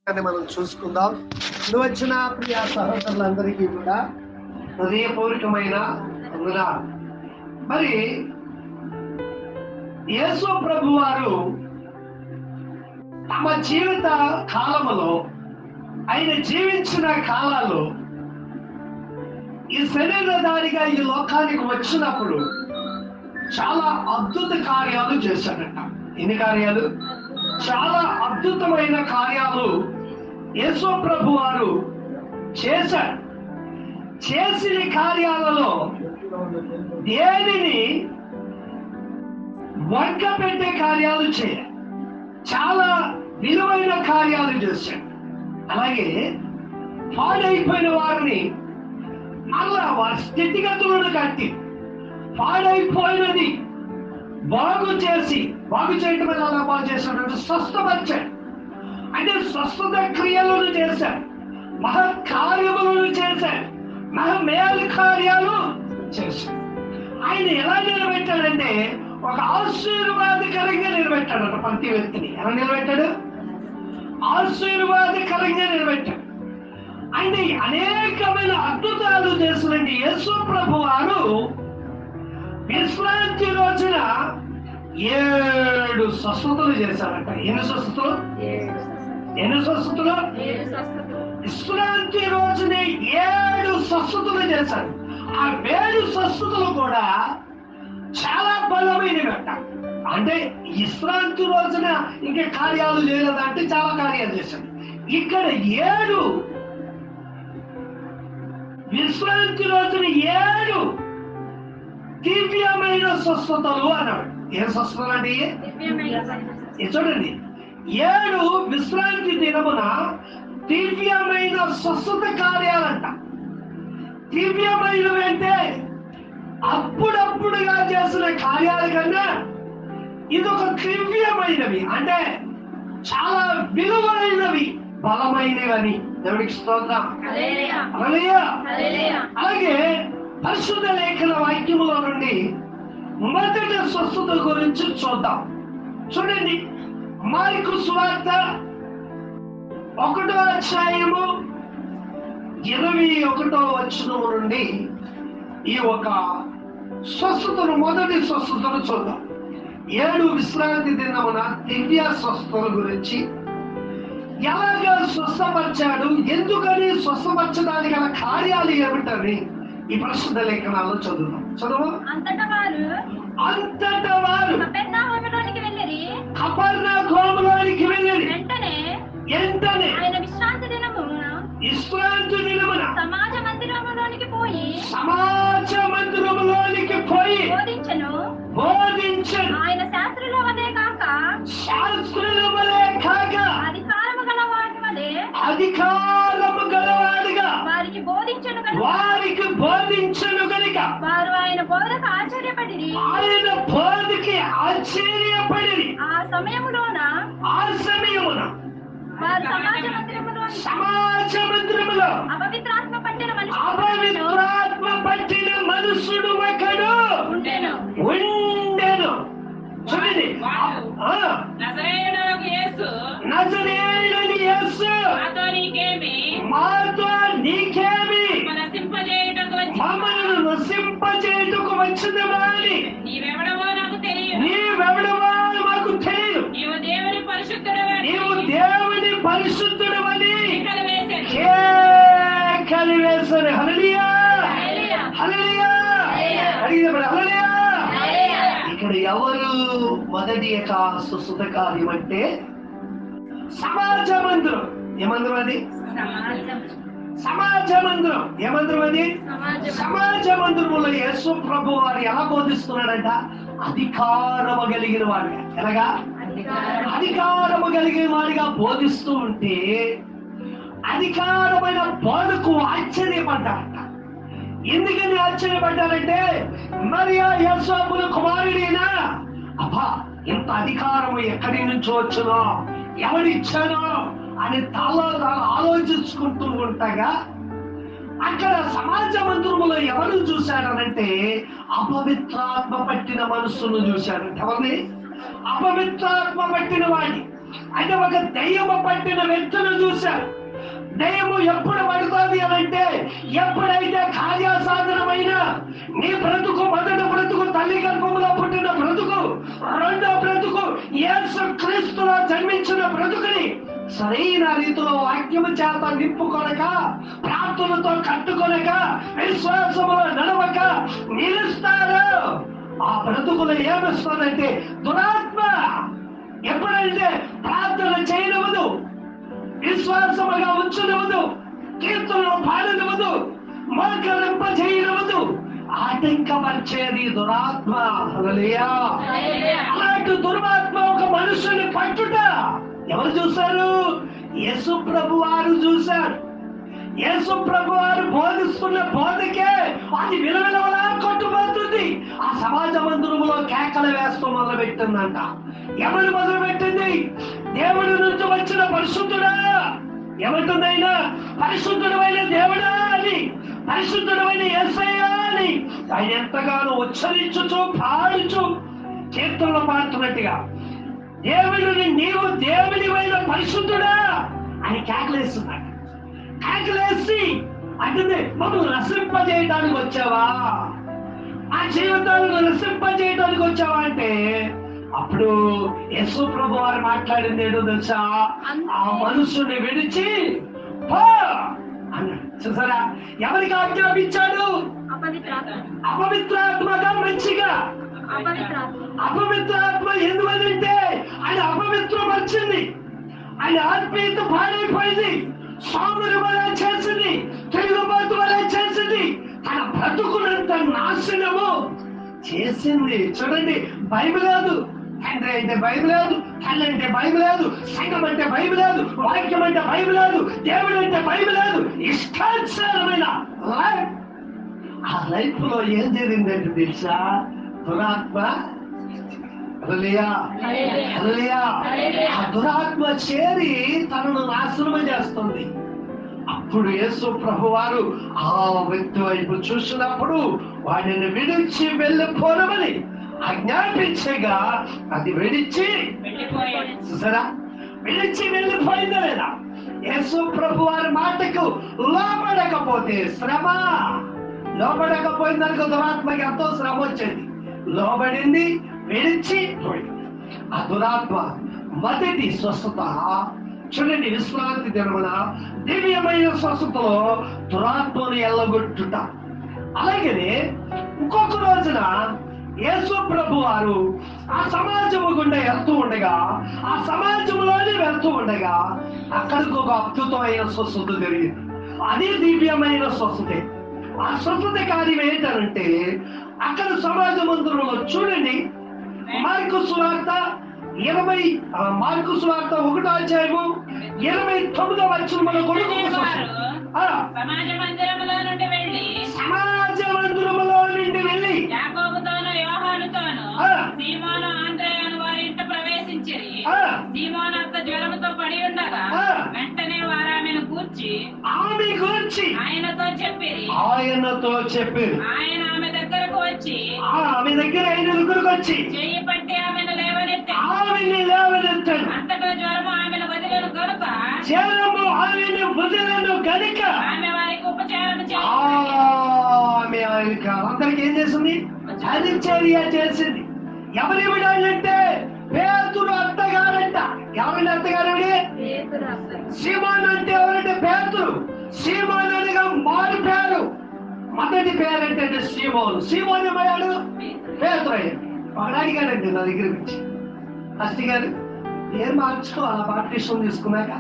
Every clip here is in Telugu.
మనం చూసుకుందాం. వచ్చిన ప్రియ సహోదరులందరికీ కూడా హృదయపూర్వకమైన వందనాలు. మరి యేసు ప్రభు వారు తమ జీవిత కాలములో ఆయన జీవించిన కాలాల్లో ఈ శరీరధారిగా ఈ లోకానికి వచ్చినప్పుడు చాలా అద్భుత కార్యాలు చేశాడట. ఎన్ని కార్యాలు? చాలా అద్భుతమైన కార్యాలు యేసు ప్రభు వారు చేశారు. చేసిన కార్యాలలో దేనిని వంక పెట్టే కార్యాలు చేయాలి. చాలా విలువైన కార్యాలు చేశాడు. అలాగే పాడైపోయిన వారిని మళ్ళా వారి స్థితిగతులను కట్టి పాడైపోయినది బాగు చేయటం వల్ల అలా బాగు చేశాడు. స్వస్థపరిచాడు. అంటే స్వస్థత క్రియలను చేశాడు, మహత్కార్యములను చేశాడు, మహమేలు కార్యాలు చేశాడు. ఆయన ఎలా నిలబెట్టాడంటే ఒక ఆశీర్వాదకరంగా నిలబెట్టాడు. ప్రతి వ్యక్తిని ఎలా నిలబెట్టాడు? ఆశీర్వాదకరంగా నిలబెట్టాడు. ఆయన అనేకమైన అద్భుతాలు చేసినండి. యేసు ప్రభు వారు విశ్రాంతి రోజున 7 స్వస్థతలు చేశారంట. ఎన్ని స్వస్థతలు? విశ్రాంతి రోజునే 7 స్వస్థతలు చేశారు. ఆ 7 స్వస్థతలు కూడా చాలా బలమైనవి అంట. అంటే విశ్రాంతి రోజున ఇంకా కార్యాలు చేయలేదంటే చాలా కార్యాలు చేశారు. ఇక్కడ 7 విశ్రాంతి రోజున 7 దివ్యమైన స్వస్థతలు అన్నాడు. ఏం స్వస్థతలు అంటే చూడండి, 7 విశ్రాంతి దినమున దివ్యమైన స్వస్థత కార్యాలంట. దివ్యమైనవి అంటే అప్పుడప్పుడుగా చేసిన కార్యాల కన్నా ఇదొక దివ్యమైనవి, అంటే చాలా విలువైనవి, బలమైనవి. దేవుడికి స్తోత్రం. అలాగే పరిశుద్ధ లేఖన వాక్యములో నుండి మొదటి స్వస్థత గురించి చూద్దాం. చూడండి, మార్కు సువార్త 1వ అధ్యాయము 21వ వచనము నుండి ఈ ఒక స్వస్థతను, మొదటి స్వస్థతను చూద్దాం. 7 విశ్రాంతి దినమున దివ్య స్వస్థతల గురించి, ఎలాగా స్వస్థపరిచాడు, ఎందుకని స్వస్థపరచడానికి గల కార్యాలు ఏమిటని ఈ పరిశుద్ధ లేఖనాల్లో చదువు. అంతటా వారు కపెర్నహూములోనికి వెళ్ళిరి. వెంటనే ఆయన విశ్రాంతి దినమున సమాజ మందిరములోనికి పోయి బోధించెను. ఆయన శాస్త్రుల వలె కాక అధికారము గలవాడిగా వారికి బోధించెను గనుక వారు ఆయన బోధకు ఆశ్చర్యపడిరి. ఆ సమయమున వారు సమాజ మందిరములో అపవిత్రాత్మ పట్టిన మనుషుడు ఒకడు ఉండెను. చూడండి, నజరేయుడైన యేసు మాతో నీకేమి, మమ్మల్ని నశింపజేయుటకు వచ్చినవా అని నీవెవడవో మాకు తెలియదు. నీవు దేవుని పరిశుద్ధుడవని కేకలు వేశారు. హల్లెలూయా, హల్లెలూయా, హల్లెలూయా. ఇక్కడ ఎవరు మొదటి యొక్క స్వస్థత కార్యం అంటే సమాజ మందిరం. ఏమందిరం అది? సమాజ మందిరం. ఏమందిరం అది? సమాజ మందిరములో యేసు ప్రభు వారు ఎలా బోధిస్తున్నాడంట? అధికారము కలిగిన వాడిగా. ఎలాగా? అధికారము కలిగిన వాడిగా బోధిస్తూ ఉంటే అధికారమైన బోధకు ఆశ్చర్యపడ్డాడంట. ఎందుకని ఆశ్చర్యపడ్డాడంటే, మరియా యోసేపుల కుమారుడేనా? అబ్బా, ఇంత అధికారము ఎక్కడి నుంచి వచ్చునో, ఎవరిచ్చానో అని తాను ఆలోచించుకుంటూ ఉంటాగా అక్కడ సమాజ మందిరములో ఎవరు చూశాడనంటే అపవిత్రాత్మ పట్టిన మనస్సును చూశాడంట. ఎవరిని? అపవిత్రాత్మ పట్టిన వాడిని. అంటే ఒక దెయ్యము పట్టిన వ్యక్తులు చూశారు. దెయ్యము ఎప్పుడు పడుతుంది అనంటే ఎప్పుడైతే కార్యసాధనమైన నీ బ్రతుకు, మొదటి బ్రతుకు తల్లి గర్భంలో పుట్టిన బ్రతుకు, రెండో బ్రతుకు యేసు క్రీస్తులో జన్మించిన బ్రతుకుని సరైన రీతిలో వాక్యము చేత నింపుకొనక, ప్రార్థనతో కట్టుకొనక, విశ్వాసములో నడవక నిలుస్తారు. ఆ బ్రతుకులు ఏమొస్తుందంటే దురాత్మ. ఎప్పుడైతే ప్రార్థన చేయనివ్వదు, విశ్వాసముగా ఉంచనివ్వదు, కీర్తనలు పాడనివ్వదు, మోకరింప చేయనివ్వదు, ఆటంకపరిచేది దురాత్మ. హల్లెలూయా. అలాంటి దురాత్మ ఒక మనుషుని పట్టుట ఎవరు చూశారు? యేసు ప్రభు వారు చూశారు. యేసు ప్రభు వారు బోధిస్తున్న బోధకే అది విలవిలవలా కొట్టుపోతుంది. ఆ సమాజ మందిరములో కేకలు వేస్తూ మొదలుపెట్టిందంట. ఎవరు మొదలుపెట్టింది? దేవుడి నుంచి వచ్చిన పరిశుద్ధుడా, ఎవరితోనైనా పరిశుద్ధుడమైన దేవుడా అని, పరిశుద్ధుడమైన యేసయ్యా అని ఆయన ఎంతగానో ఉచ్చరించుచు పాడుచు కీర్తనలు పాడుతున్నట్టుగా దేవుడిని, నీవు దేవుడివైన పరిశుద్ధుడా అని కేకలేస్తున్నాడు. కేకలేసి అంటే మమ్మల్ని రసింపజేయడానికి వచ్చావా, ఆ జీవితాలను రసింపజేయడానికి వచ్చావా అంటే అప్పుడు యేసు ప్రభు వారు మాట్లాడింది ఏంటో తెలుసా? ఆ మనుషుని విడిచి పో అన్నాడు. చూసారా, ఎవరికి ఆజ్ఞాపించాడు? అపవిత్రాత్మగా, మంచిగా. అపవిత్రాత్మ ఎందువల్లంటే ఆయన అపవిత్రం వచ్చింది, ఆయన ఆత్మీయత పాడైపోయింది, సాములు వల్ల చేసింది, తిరుగుబాటు వల్ల చేసింది, తన బ్రతుకునంత నాశనము చేసింది. చూడండి, బైబిల్ లేదు, తండ్రి అంటే బైబిల్ లేదు, తల్లి అంటే బైబిల్ లేదు, సంఘం అంటే బైబిల్ లేదు, వాక్యం అంటే బైబిల్ లేదు, దేవుడు అంటే బైబిల్ లేదు. ఇష్టానుసారమైన లైఫ్. ఆ లైఫ్ లో ఏం జరిగిందంటే తెలుసా? దురాత్మ. హల్లెలూయా, హల్లెలూయా. ఆ దురాత్మ చేరి తనను నాశనం చేస్తుంది. అప్పుడు యేసు ప్రభు వారు ఆ వ్యక్తి వైపు చూసినప్పుడు వాడిని విడిచి వెళ్ళిపోనమని ఆజ్ఞాపించగా అది విడిచి, చూసారా, విడిచి వెళ్ళిపోయిందా లేదా? యేసు ప్రభు వారి మాటకు లోబడకపోతే శ్రమ, లోబడకపోయిందనుకో దురాత్మకి ఎంతో శ్రమ వచ్చేది. లోబడింది, విడిచి పోయింది. ఆ దురాత్మ మొదటి స్వస్థత చూడండి, విశ్రాంతి దినమున దివ్యమైన స్వస్థతలో దురాత్మను ఎల్లగొట్టుట. అలాగనే ఇంకొక రోజున యేసు ప్రభు వారు ఆ సమాజము గుండా వెళ్తూ ఉండగా, ఆ సమాజంలోనే వెళ్తూ ఉండగా అక్కడికి ఒక అద్భుతమైన స్వస్థత జరిగింది. అది దివ్యమైన స్వస్థతే. ఆ స్వస్థత కార్యం ఏంటంటే అక్కడ సమాజ మందిరంలో చూడండి, మార్కు సువార్త 1వ అధ్యాయము 29వ వచనం మన కొడుకు సమాజ మందిరములో నుండి వెళ్ళి యాకోబుతోను యోహానుతోను సీమోను ఆంద్రేయును వారి ఇంట ప్రవేశించిరి. సీమోను అత్త జ్వరముతో పడి ఉండగా వెంటనే వారు ఆమెను గూర్చి ఆయనతో చెప్పిరి. ఆయన ఆమె దగ్గరకు వచ్చి చెయ్యి పట్టి ఆమెను లేవనెత్తాడు. అంతటా జ్వరము ఆమెను వదిలను గనుక ఆమె వారికి ఉపచారం అందరికి ఏం చేసింది? పరిచర్య చేసింది. ఎవరి విడాలంటే పేతురు అత్తగారంట. ఎవరి అత్తగారు? సీమోను అంటే ఎవరంటే పేతురు. సీమోను అనగా మారు పేరు. మొదటి పేరు అంటే సీమోను. సీమోను ఏమయ్యాడు? పేతురు అయ్యాడు. వాడు అడిగాడండి నా దగ్గర నుంచి, ఫస్ట్ గారు పేరు మార్చుకోవాలా? బాప్టిజం తీసుకున్నాక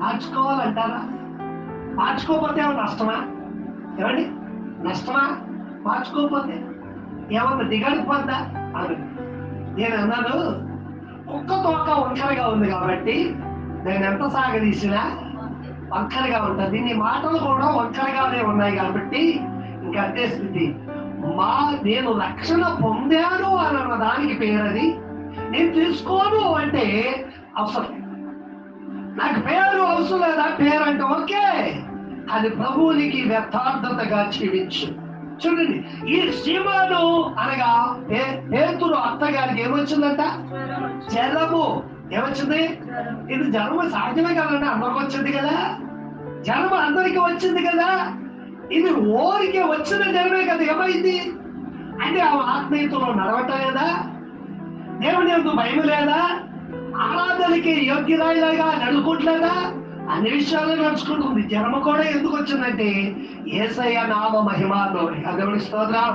మార్చుకోవాలంటారా? మార్చుకోకపోతే ఏమన్నా నష్టమా? ఏమండి, నష్టమా? మార్చుకోకపోతే ఏమన్నా దిగడిపోద్దా అని నేను అన్నాను. కుక్క తోక వంకరగా ఉంది కాబట్టి నేను ఎంత సాగదీసినా వంకరగా ఉంటుంది. నీ మాటలు కూడా వంకరగానే ఉన్నాయి కాబట్టి ఇంకా అదే స్థితి. నేను రక్షణ పొందాను అని అన్న దానికి పేరది. నేను తీసుకోను అంటే అవసరం. నాకు పేరు అవసరం లేదా? పేరు అంటే ఓకే, అది ప్రభువునికి యథార్థతగా జీవించు. చూడండి, ఈ సీమోను అనగా పేతురు అత్తగారికి ఏమొచ్చిందంట? జ్వరము. ఏమొచ్చింది? ఇది జ్వరం సహజమే కదండి, అందరికి వచ్చింది కదా, జ్వరం అందరికి వచ్చింది కదా, ఇది ఓరికే వచ్చిన జ్వరమే కదా. ఏమైంది అంటే ఆ ఆత్మీయతలో నడవటలేదా, దేవుని యందు భయం లేదా, ఆరాధనకి యోగ్యరాయిలాగా నడుచుకుంటలేదా, అన్ని విషయాలు నడుచుకుంటుంది. జ్వరం కూడా ఎందుకు వచ్చిందంటే యేసయ్య నామ మహిమార్థమై, దేవుని స్తోత్రం.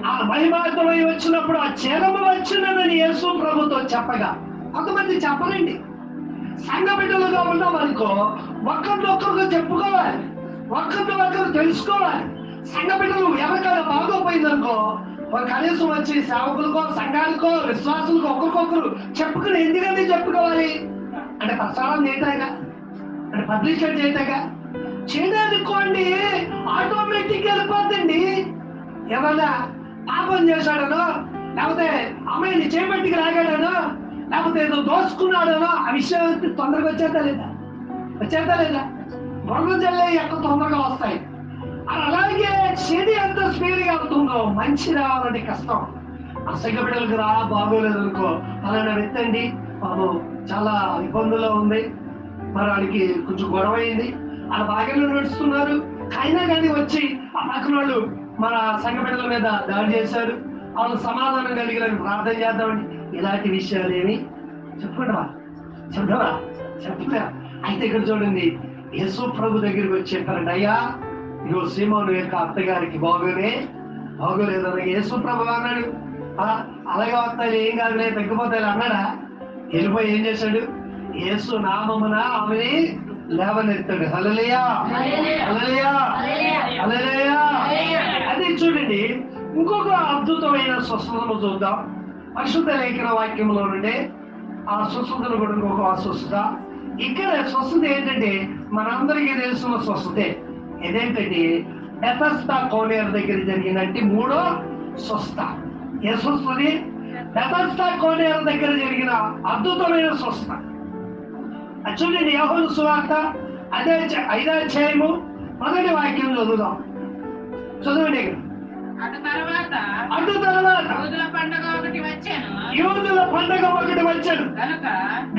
ఆ మహిమార్థమై వచ్చినప్పుడు ఆ జ్వరము వచ్చినదని యేసు ప్రభుతో చెప్పగా కొంతమంది చెప్పరండి. సంఘ బిడ్డలుగా ఉన్నామనుకో ఒక్కరినొక్కరు చెప్పుకోవాలి, ఒక్కరు తెలుసుకోవాలి. సంఘ బిడ్డలు ఎవరికైనా బాగోపోయిందనుకో వారు కనీసం వచ్చి సేవకులకో సంఘానికో విశ్వాసులకో ఒకరికొకరు చెప్పుకుని ఎందుకంటే చెప్పుకోవాలి అంటే ప్రచారం చేయటాగా, అంటే పబ్లిసిటీ చేయటాగా చేయడానికోండి ఆటోమేటిక్ వెళ్ళిపోద్దండి. ఏమన్నా పాపం చేశాడనో, లేకపోతే అమ్మాయిని చేపట్టికి రాగాడనో, లేకపోతే ఏదో దోచుకున్నాడనో ఆ విషయం తొందరగా వచ్చేద్దా లేదా? బుర్ర జల్లే ఎక్కువ తొందరగా వస్తాయి. అలాగే చెడు ఎంత స్పీడ్ గా అవుతుందో మంచి రావాలంటే కష్టం. అసలు బిడ్డలకు బాగోలేదు అనుకో, అలానే వెత్తండి బాబు చాలా ఇబ్బందుల్లో ఉంది, మరి వాడికి కొంచెం గొడవ అయింది, వాళ్ళ బాగానే నడుస్తున్నారు, అయినా కానీ వచ్చి ఆ పక్కన వాళ్ళు మన సంఘ బిడ్డల మీద దాడి చేశారు, వాళ్ళు సమాధానం కలిగిన ప్రార్థన చేద్దామండి. ఇలాంటి విషయాలు ఏమి చెప్పుకుంటావా? చెప్తా. అయితే ఇక్కడ చూడండి, యేసు ప్రభు దగ్గరికి వచ్చి చెప్పారండి, అయ్యా ఇగో సీమోను యొక్క అత్తగారికి బాగోలేదన్న యేసు ప్రభు అన్నాడు. అలాగే వస్తాయి ఏం కాదులే తగ్గిపోతాయి అన్నాడా? వెళ్ళిపోయి ఏం చేశాడు? యేసు నామమున ఆమెని లేవనెత్తాడు. హల్లెలూయా, హల్లెలూయా, హల్లెలూయా. అదే చూడండి, ఇంకొక అద్భుతమైన స్వస్థతను చూద్దాం. పరిశుద్ధ లేఖన వాక్యంలో నుండి ఆ స్వస్థతను కూడా ఇంకొక స్వస్థత. ఇక్కడ స్వస్థత ఏంటంటే మనందరికీ తెలుసున్న స్వస్థతే. ఇదేంటంటే బెతస్దా కోనేరు దగ్గర జరిగినట్టు మూడో స్వస్థత. ఏ స్వస్థది? బెతస్దా కోనేరు దగ్గర జరిగిన అద్భుతమైన స్వస్థత. చూడండి, యోహాను సువార్త 5వ అధ్యాయము 1వ వాక్యం చదువుదాం. చదవండి. అటు తర్వాత యూదుల పండుగ ఒకటి వచ్చాను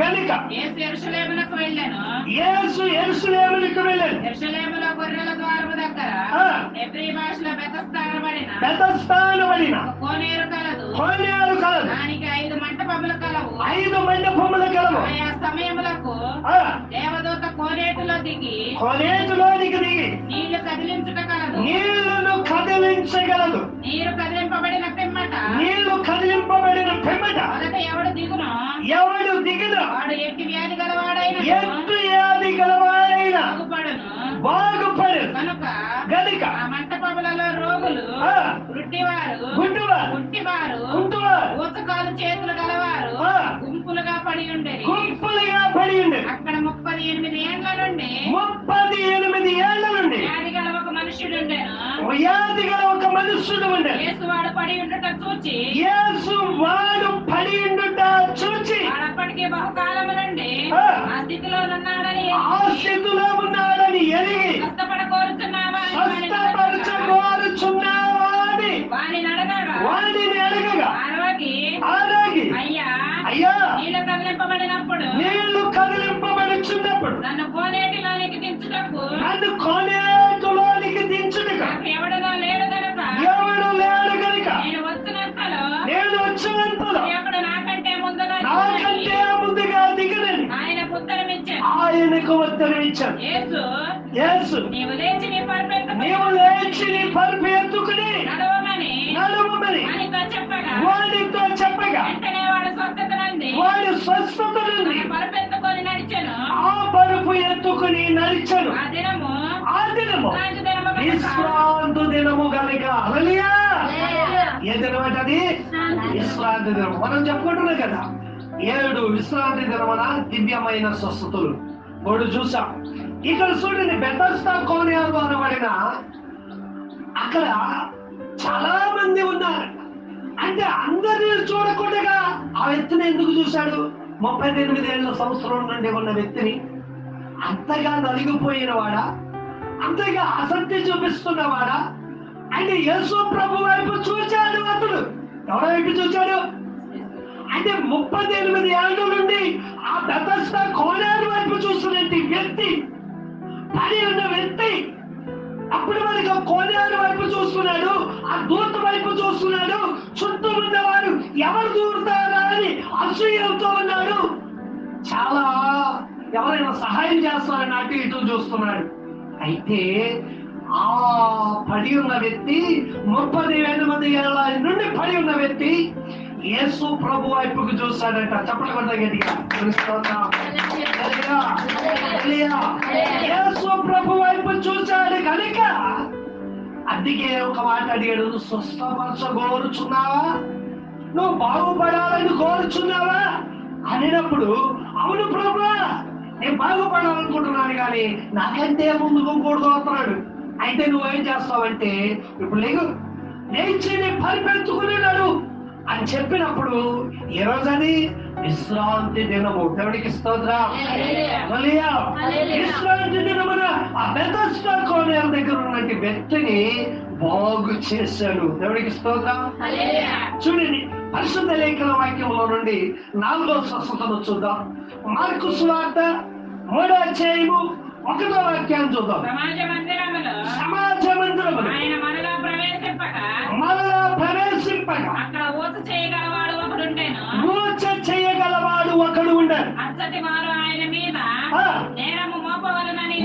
గనుక యేసు యెరూషలేమునకు వెళ్ళాను. యెరూషలేములో గొర్రెల ద్వారము దగ్గర హెబ్రీ భాషలో బెతస్దా అనబడిన కోనేరు కలదు. దానికి 5 మంటపములు కలవు. ఆయా సమయములకు దేవదూత కోనేటిలో దిగి నీళ్లు కదిలించుట కలదు. నీరు కదిలింపబడిన పిమ్మట మొదట ఎవడు దిగునో వాడు ఎట్టి వ్యాధి గలవాడైన బాగుపడును. కనుక ఆ మంటపములలో రోగులు, గుడ్డివారు, ఊతకాలు చేతులు గలవారు గుంపులుగా పడి ఉండేది. అక్కడ 38 ఏండ్ల నుండి వ్యాధి గల ఒక మనుష్యుడు ఉండేను. యేసు వాడు పడి ఉండుట చూచి వాడప్పటికే బహుకాలము నుండి ఆ స్థితిలో ఉన్నాడని ఎరిగి కష్టపడకోరుచున్నావా వాడిని అడగగా ఆరోగి అయ్యా నీళ్లు కదిలింపబడినప్పుడు నన్ను కోనేటిలోనికి దించుటకు ఎవడనో లేడు గనుక నేను వచ్చినంతలో దేవుడు నాకంటే ముందుగా దిగనని ఆయనకు ఉత్తరమిచ్చాను. యేసు నీవు లేచి నీ పరుపు ఎత్తుకుని నడవమని వాడితో చెప్పగా వెంటనే వాడు స్వస్థత నుండి ఆ పరుపు ఎత్తుకుని నడిచాను. ఆ దినము విశ్రాంతి దినము కనుక. హల్లెలూయా. ఏ దినం అంటే అది విశ్రాంతి దినం. మనం చెప్పుకుంటున్నాం కదా 7 విశ్రాంతి దినమున దివ్యమైన స్వస్థతలు ఒకటి చూసాం. ఇక్కడ చూడండి, బెతస్దా కోనేరు అనబడిన అక్కడ చాలా మంది ఉన్నారు. అంటే అందరినీ చూడకుండా ఆ వ్యక్తిని ఎందుకు చూశాడు? 38 ఏళ్ల సంవత్సరం నుండి ఉన్న వ్యక్తిని అంతగా నలిగిపోయిన వాడా, అంతగా ఆసక్తి చూపిస్తున్నవాడా అంటే యేసు ప్రభు వైపు చూచాడు. అతడు ఎవరి వైపు చూచాడు? అంటే 38 ఏళ్ళ నుండి ఆ బెతస్దా కోనేరు వైపు చూస్తున్నట్టు వ్యక్తి, పడి ఉన్న వ్యక్తి అప్పుడు మనకి ఆ కోనేరు వైపు చూస్తున్నాడు, ఆ దూత వైపు చూస్తున్నాడు, చుట్టూ ఉన్నవారు ఎవరు దూరుతారా అని అసూయతో ఉన్నాడు. చాలా ఎవరైనా సహాయం చేస్తారని అటు ఇటు చూస్తున్నాడు. అయితే ఆ పడి ఉన్న వ్యక్తి 38 ఏళ్ళ నుండి పడి ఉన్న వ్యక్తి యేసు ప్రభు వైపుకు చూస్తాడంట. చెప్పండి కొంత గట్టిగా. యేసు ప్రభు వైపు చూశాడు కనుక అందుకే ఒక మాట అడిగాడు, నువ్వు స్వస్థపరచ కోరుచున్నావా, నువ్వు బాగుపడాలని కోరుచున్నావా అనినప్పుడు అవును ప్రభువా నేను బాగుపడాలనుకుంటున్నాను కానీ నాకంటే ముందుకు కూడదవుతున్నాడు. అయితే నువ్వేం చేస్తావంటే ఇప్పుడు లేచి పరిపెత్తుకున్నాడు అని చెప్పినప్పుడు ఈ రోజని విశ్రాంతి దినము. దేవుడికి స్తోత్రం. విశ్రాంతి దినమున ఆ బెతస్దా కోనేరు దగ్గర ఉన్నటువంటి వ్యక్తిని బాగు చేశాడు. దేవుడికి స్తోత్రం. చూడండి పరిశుద్ధ లేఖన వాక్యంలో నుండి 4వ స్వస్థతను చూద్దాం. మార్కు సువార్త 3వ అధ్యాయము 1వ వాక్యాన్ని చూద్దాం. సమాజ మందిరములో ఆయన మనలో ప్రవేశింపగా అక్కడ ఊచ చేయగలవాడు ఒకడు ఉండడు. అచ్చటి వారు ఆయన మీద నేరము మోపవలనని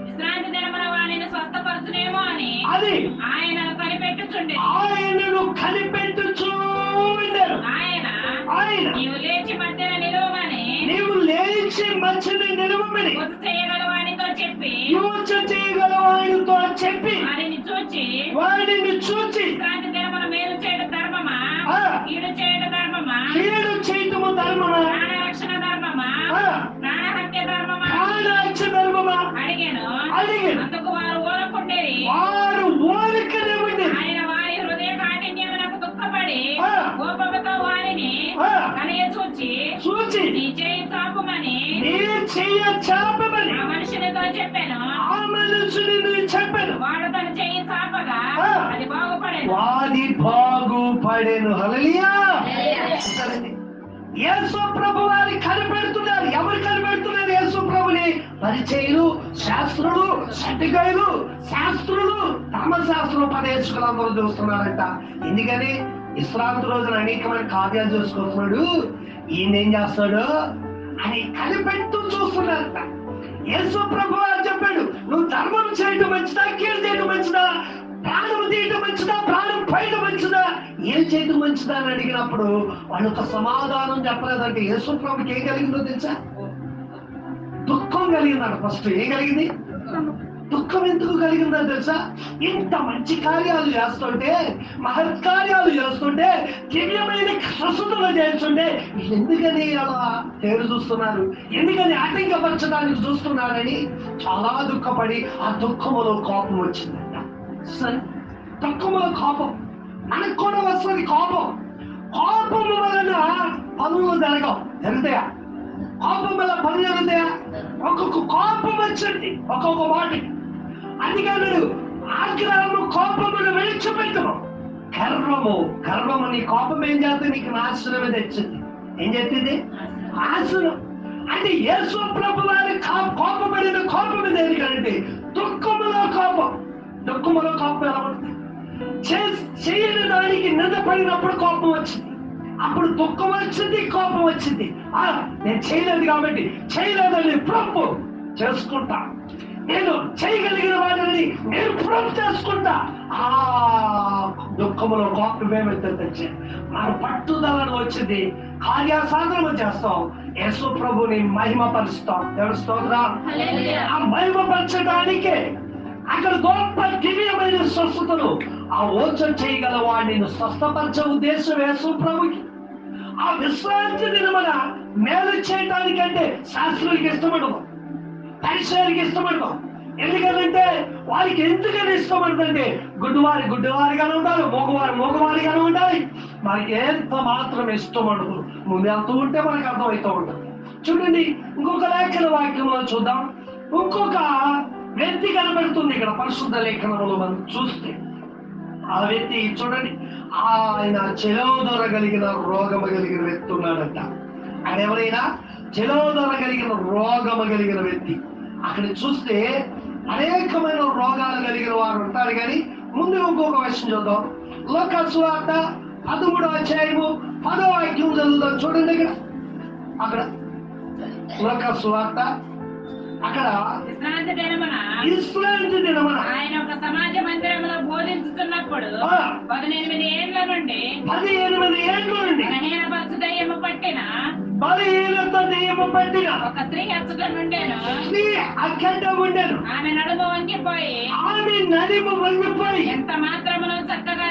విశ్రాంతి దినమున వానిని స్వస్థపరచునేమో అని అది ఆయనను కనిపెట్టుచూ ఉండెను. ఆయన నీవు లేచి మధ్యన నిలువమని ఊచ చేయగలవానితో చెప్పి వాడిని చూచి విశ్రాంతి దినమున మేలు చేయడం ధర్మమా, కీడు చేయడం ధర్మమా, ప్రాణరక్షణ ధర్మమా, ప్రాణహత్య ధర్మమా అడిగాను. అందుకు వారు ఊరకుండేరి. ఆయన వారి హృదయ కాఠిన్యమునకు దుఃఖపడి కోపముతో వారిని కలియ చూచి నీ చేయి చాపమని ఆ మనుషునితో చెప్పాను. వాడు తన చెయ్యి చాపగా అది బాగుపడేను. హల్లెలూయా. యేసు ప్రభు వారి కనిపెడుతున్నారు. ఎవరు కనిపెడుతున్నారు యేసు ప్రభుని? పరిచయులు, శాస్త్రులు, సటికాయులు, శాస్త్రులు, ధర్మశాస్త్రోపదేశకులు అందరూ చూస్తున్నారంట. ఎందుకని విశ్రాంతి రోజున అనేకమైన కార్యాలు చేసుకుంటున్నాడు, ఈయన ఏం చేస్తాడు అని కనిపెడుతూ చూస్తున్నారంట. యేసు ప్రభు వారు చెప్పాడు, నువ్వు ధర్మం చేయడం మంచిదా, కీడు చేయడం మంచిదా, ప్రాణం తీయటం మంచిదా, ప్రాణం పోయడం మంచిదా, ఏం చేయడం మంచిదా అని అడిగినప్పుడు వాళ్ళు ఒక సమాధానం చెప్పలేదంటే యేసు ప్రభుకి ఏం కలిగిందో తెలుసా? దుఃఖం కలిగిందంట. ఫస్ట్ ఏం కలిగింది? దుఃఖం ఎందుకు కలిగిందో తెలుసా? ఇంత మంచి కార్యాలు చేస్తుంటే, మహత్కార్యాలు చేస్తుంటే, దివ్యమైన ప్రస్తుతులు చేస్తుంటే ఎందుకని అలా పేరు చూస్తున్నారు, ఎందుకని ఆటంకపరచడానికి చూస్తున్నారని చాలా దుఃఖపడి ఆ దుఃఖములో కోపం వచ్చిందంట. సరే, దుఃఖములో కోపం మనకు కూడా వస్తుంది. కోపము వలన పనులు జరుగుతాయా? కోపం వల్ల పనులు జరుగుతాయా? ఒక్కొక్క కోపం వచ్చింది ఒక్కొక్క మాట. అందుకని ఆగ్రహము కోపమును విడిచిపెట్టము. గర్వము నీ కోపం ఏం చేస్తుంది? నీకు నాశనమే తెచ్చింది. ఏం చెప్తుంది? నాశనం. అంటే యేసు ప్రభు వారి కోపపడిన కోపం దేనికంటే దుఃఖములో కోపం ఎలా ఉంటుంది? చేయని దానికి నిందపడినప్పుడు కోపం వచ్చింది, అప్పుడు దుఃఖం వచ్చింది, కోపం వచ్చింది. నేను చేయలేదు కాబట్టి చేయలేదని ప్రూఫ్ చేసుకుంటా, నేను చేయగలిగిన వాడిని నేను ప్రూఫ్ చేసుకుంటా. ఆ దుఃఖంలో కోపం ఏమైతే తెచ్చి మన పట్టుదలను వచ్చింది, కార్యసాధన చేస్తాం, యేసు ప్రభుని మహిమపరుస్తాం. దేవుని స్తోత్రం. ఆ మహిమపరచడానికే అక్కడ గొప్ప దివ్యమైన స్వస్థతలు ఆ ఓచ చేయగల వాడిని స్వస్థపరచే ఉద్దేశం యేసు ప్రభుకి. ఆ విశ్రాంతి దినమున మేలు చేయడానికంటే శాస్త్రులకి ఇష్టపడదు, పరిచయానికి ఇష్టపడదు. ఎందుకంటే వారికి ఎందుకని ఇష్టపడుతుంటే గుడ్డివారిగానే ఉండాలి, మగవారిగానే ఉండాలి. మనకి ఎంత మాత్రం ఇష్టపడదు. ముందు వెళ్తూ ఉంటే మనకు అర్థమవుతూ ఉంటుంది. చూడండి, ఇంకొక లేఖన వాక్యంలో చూద్దాం. ఇంకొక వ్యక్తి కనబడుతుంది ఇక్కడ పరిశుద్ధ లేఖనంలో మనం చూస్తే. ఆ వ్యక్తి చూడండి, ఆయన చెలోదొర కలిగిన రోగము కలిగిన వ్యక్తి ఉన్నాడంట. ఆయన ఎవరైనా చెలోదొర కలిగిన రోగము కలిగిన వ్యక్తి. అక్కడ చూస్తే అనేకమైన రోగాలు కలిగిన వారు ఉంటారు. కానీ ముందు ఇంకొక విషయం చూద్దాం. లూకా సువార్త 13వ అధ్యాయము 10వ వాక్యం చదువుతాం. చూడండి అక్కడ లూకా సువార్త అక్కడ విశ్రాంతి దినమున ఆయన ఒక సమాజ మందిరంలో బోధించుతున్నప్పుడు 18 ఏండ్ల నుండి బలహీనపరచు దయ్యము పట్టిన ఒక స్త్రీ అచ్చట నుండెను. ఆమె నడుము వంగిపోయి ఎంత మాత్రమును చక్కగా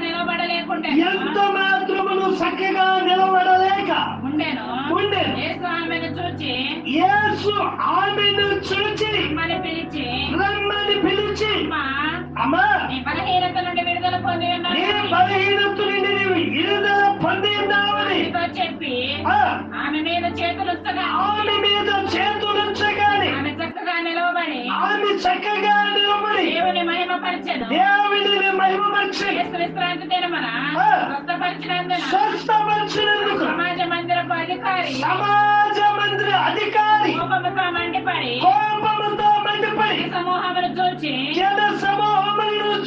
నిలబడలేక ఉండెను. యేసు ఆమెను చూచి రమ్మని పిలిచి అమ్మా, నీ బలహీనత నుండి విడుదల పొంది ఉన్నావని చెప్పి ఆమె మీద చేతులుంచగానే ఆమె చక్కగా నిలవబడి దేవుని మహిమపరచెను. విశ్రాంతి దినమున స్వస్థపరిచినందుకు సమాజ మందిరపు అధికారి కోపముతో మండిపడి సమూహమును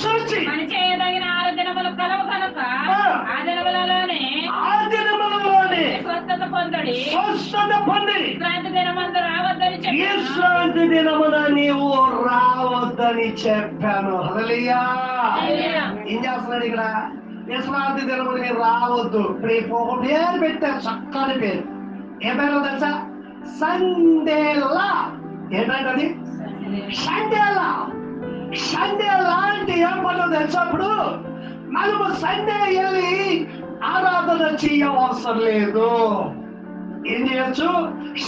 చూచి పని చేయదగిన 6 దినములు కలవు కనుక ఆ దినములలోనే స్వస్థత పొందడి. విశ్రాంతి దినమందు రావద్దని చెప్పి విశ్రాంతి దినమున నీవు రావద్దని చెప్పాను. హల్లెలూయా. ఏం చేస్తున్నాడు ఇక్కడ? విశ్రాంతి దినమున మీరు రావద్దు. ఒక పేరు పెట్టారు, చక్కని పేరు. ఏ పేరు తెలుసా? సండేలా. ఏంటంటే సండేలా. సండేలా అంటే ఏం పనులు తెలిసినప్పుడు మనము సండే వెళ్ళి ఆరాధన చేయవసరం లేదు. ఏం చేయొచ్చు?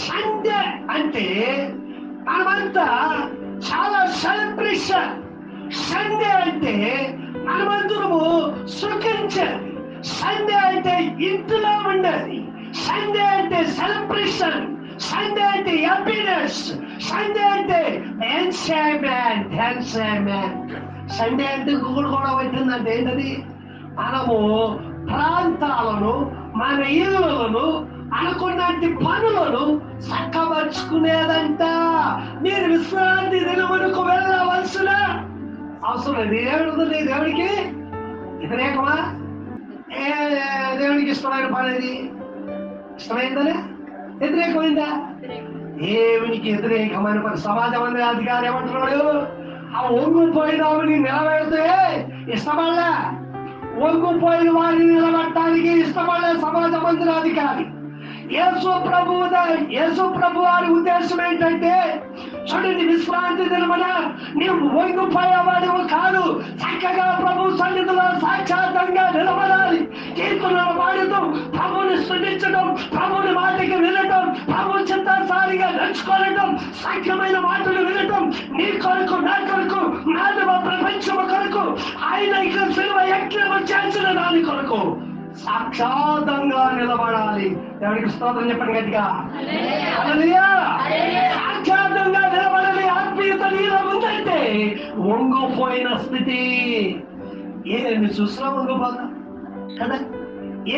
సండే అంటే మనమంతా చాలా సెలబ్రేషన్. సండే అంటే మనమందరము సుఖించాలి. సండే అంటే ఇంట్లో ఉండాలి. సండే అంటే సెలబ్రేషన్. సండే అంటే హ్యాపీనెస్. సండే అంటే ఎంజాయ్మెంట్. సండే అంటే గుగుడు కూడా పెట్టిందంటే ఏంటది? మనము ప్రాంతాలను, మన ఇళ్ళను, అనుకున్నటి పనులను చక్కబరుచుకునేదంట. మీరు విశ్రాంతి దినమునకు వెళ్ళవలసిన అవసరం లేదు. ఏమిటి దేవుడికి వ్యతిరేకమా? దేవుడికి ఇష్టమైన పని అది ఇష్టమైందనే వ్యతిరేకమైందా? దేవునికి వ్యతిరేకమైన పని. సమాజ మందిర అధికారి ఏమంటున్నాడు? ఆ వంగిపోయినవాడిని నిలబెడితే ఇష్టపడలే. వంగిపోయిన వారిని నిలబెట్టడానికి ఇష్టపడలే సమాజ మందిర అధికారి. యేసు ప్రభు వారి ఉద్దేశం ఏంటంటే, చూడండి, విశ్రాంతి దినమున నీవు వంగిపోయేవాడివి కాదు. చక్కగా ప్రభు సన్నిధిలో సాక్షాత్తంగా నిలబడాలి. కీర్తనలు పాడుతూ ప్రభుని స్తుతించడం, ప్రభుని మాటకి వినటం, ప్రభు చిత్తానుసారిగా నడుచుకోవడం, సఖ్యమైన మాటలు వినటం, నీ కొరకు, నా కొరకు, మానవ ప్రపంచము కొరకు, ఆయన ఇక్కడ సిలువ యజ్ఞము చేసిన దాని కొరకు సాక్షాత్తంగా నిలబడాలి. ఎవరికి స్తోత్రం చెప్పండి గట్టిగా. హల్లెలూయా. సాక్షాత్తంగా నిలబడాలి. ఆత్మీయత నీలో ఉందంటే వంగిపోయిన స్థితి. ఏది చూసినా వంగిపోతాం కదా.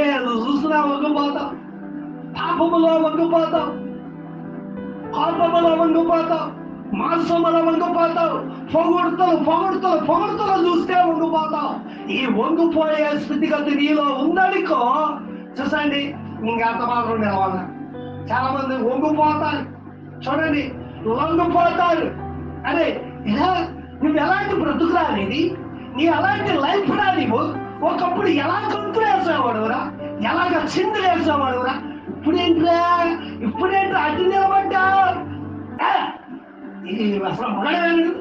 ఏది చూసినా వంగిపోతాం. పాపములో వంగిపోతాం, కోపములో వంగిపోతాం, మాంసములో వంగిపోతాం, పొగుడుతలు చూస్తే వంగిపోతాం. ఈ వంగిపోయే స్థితిగతి నీలో ఉందనుకో, చూసండి, ఇంకంత మాత్రం నిలవాలి. చాలా మంది వంగిపోతారు. చూడండి, వంగిపోతారు. అరే ఇలా నువ్వు ఎలాంటి బ్రతుకురా అనేది, నీ ఎలాంటి లైఫ్ రా. నీవు ఒకప్పుడు ఎలా కంకులేసేవాడురా, ఎలాగ చిందులేసేవాడురా. ఇప్పుడేంట్రా అడ్డు నిలబడ్డా? అసలు మగడవేను,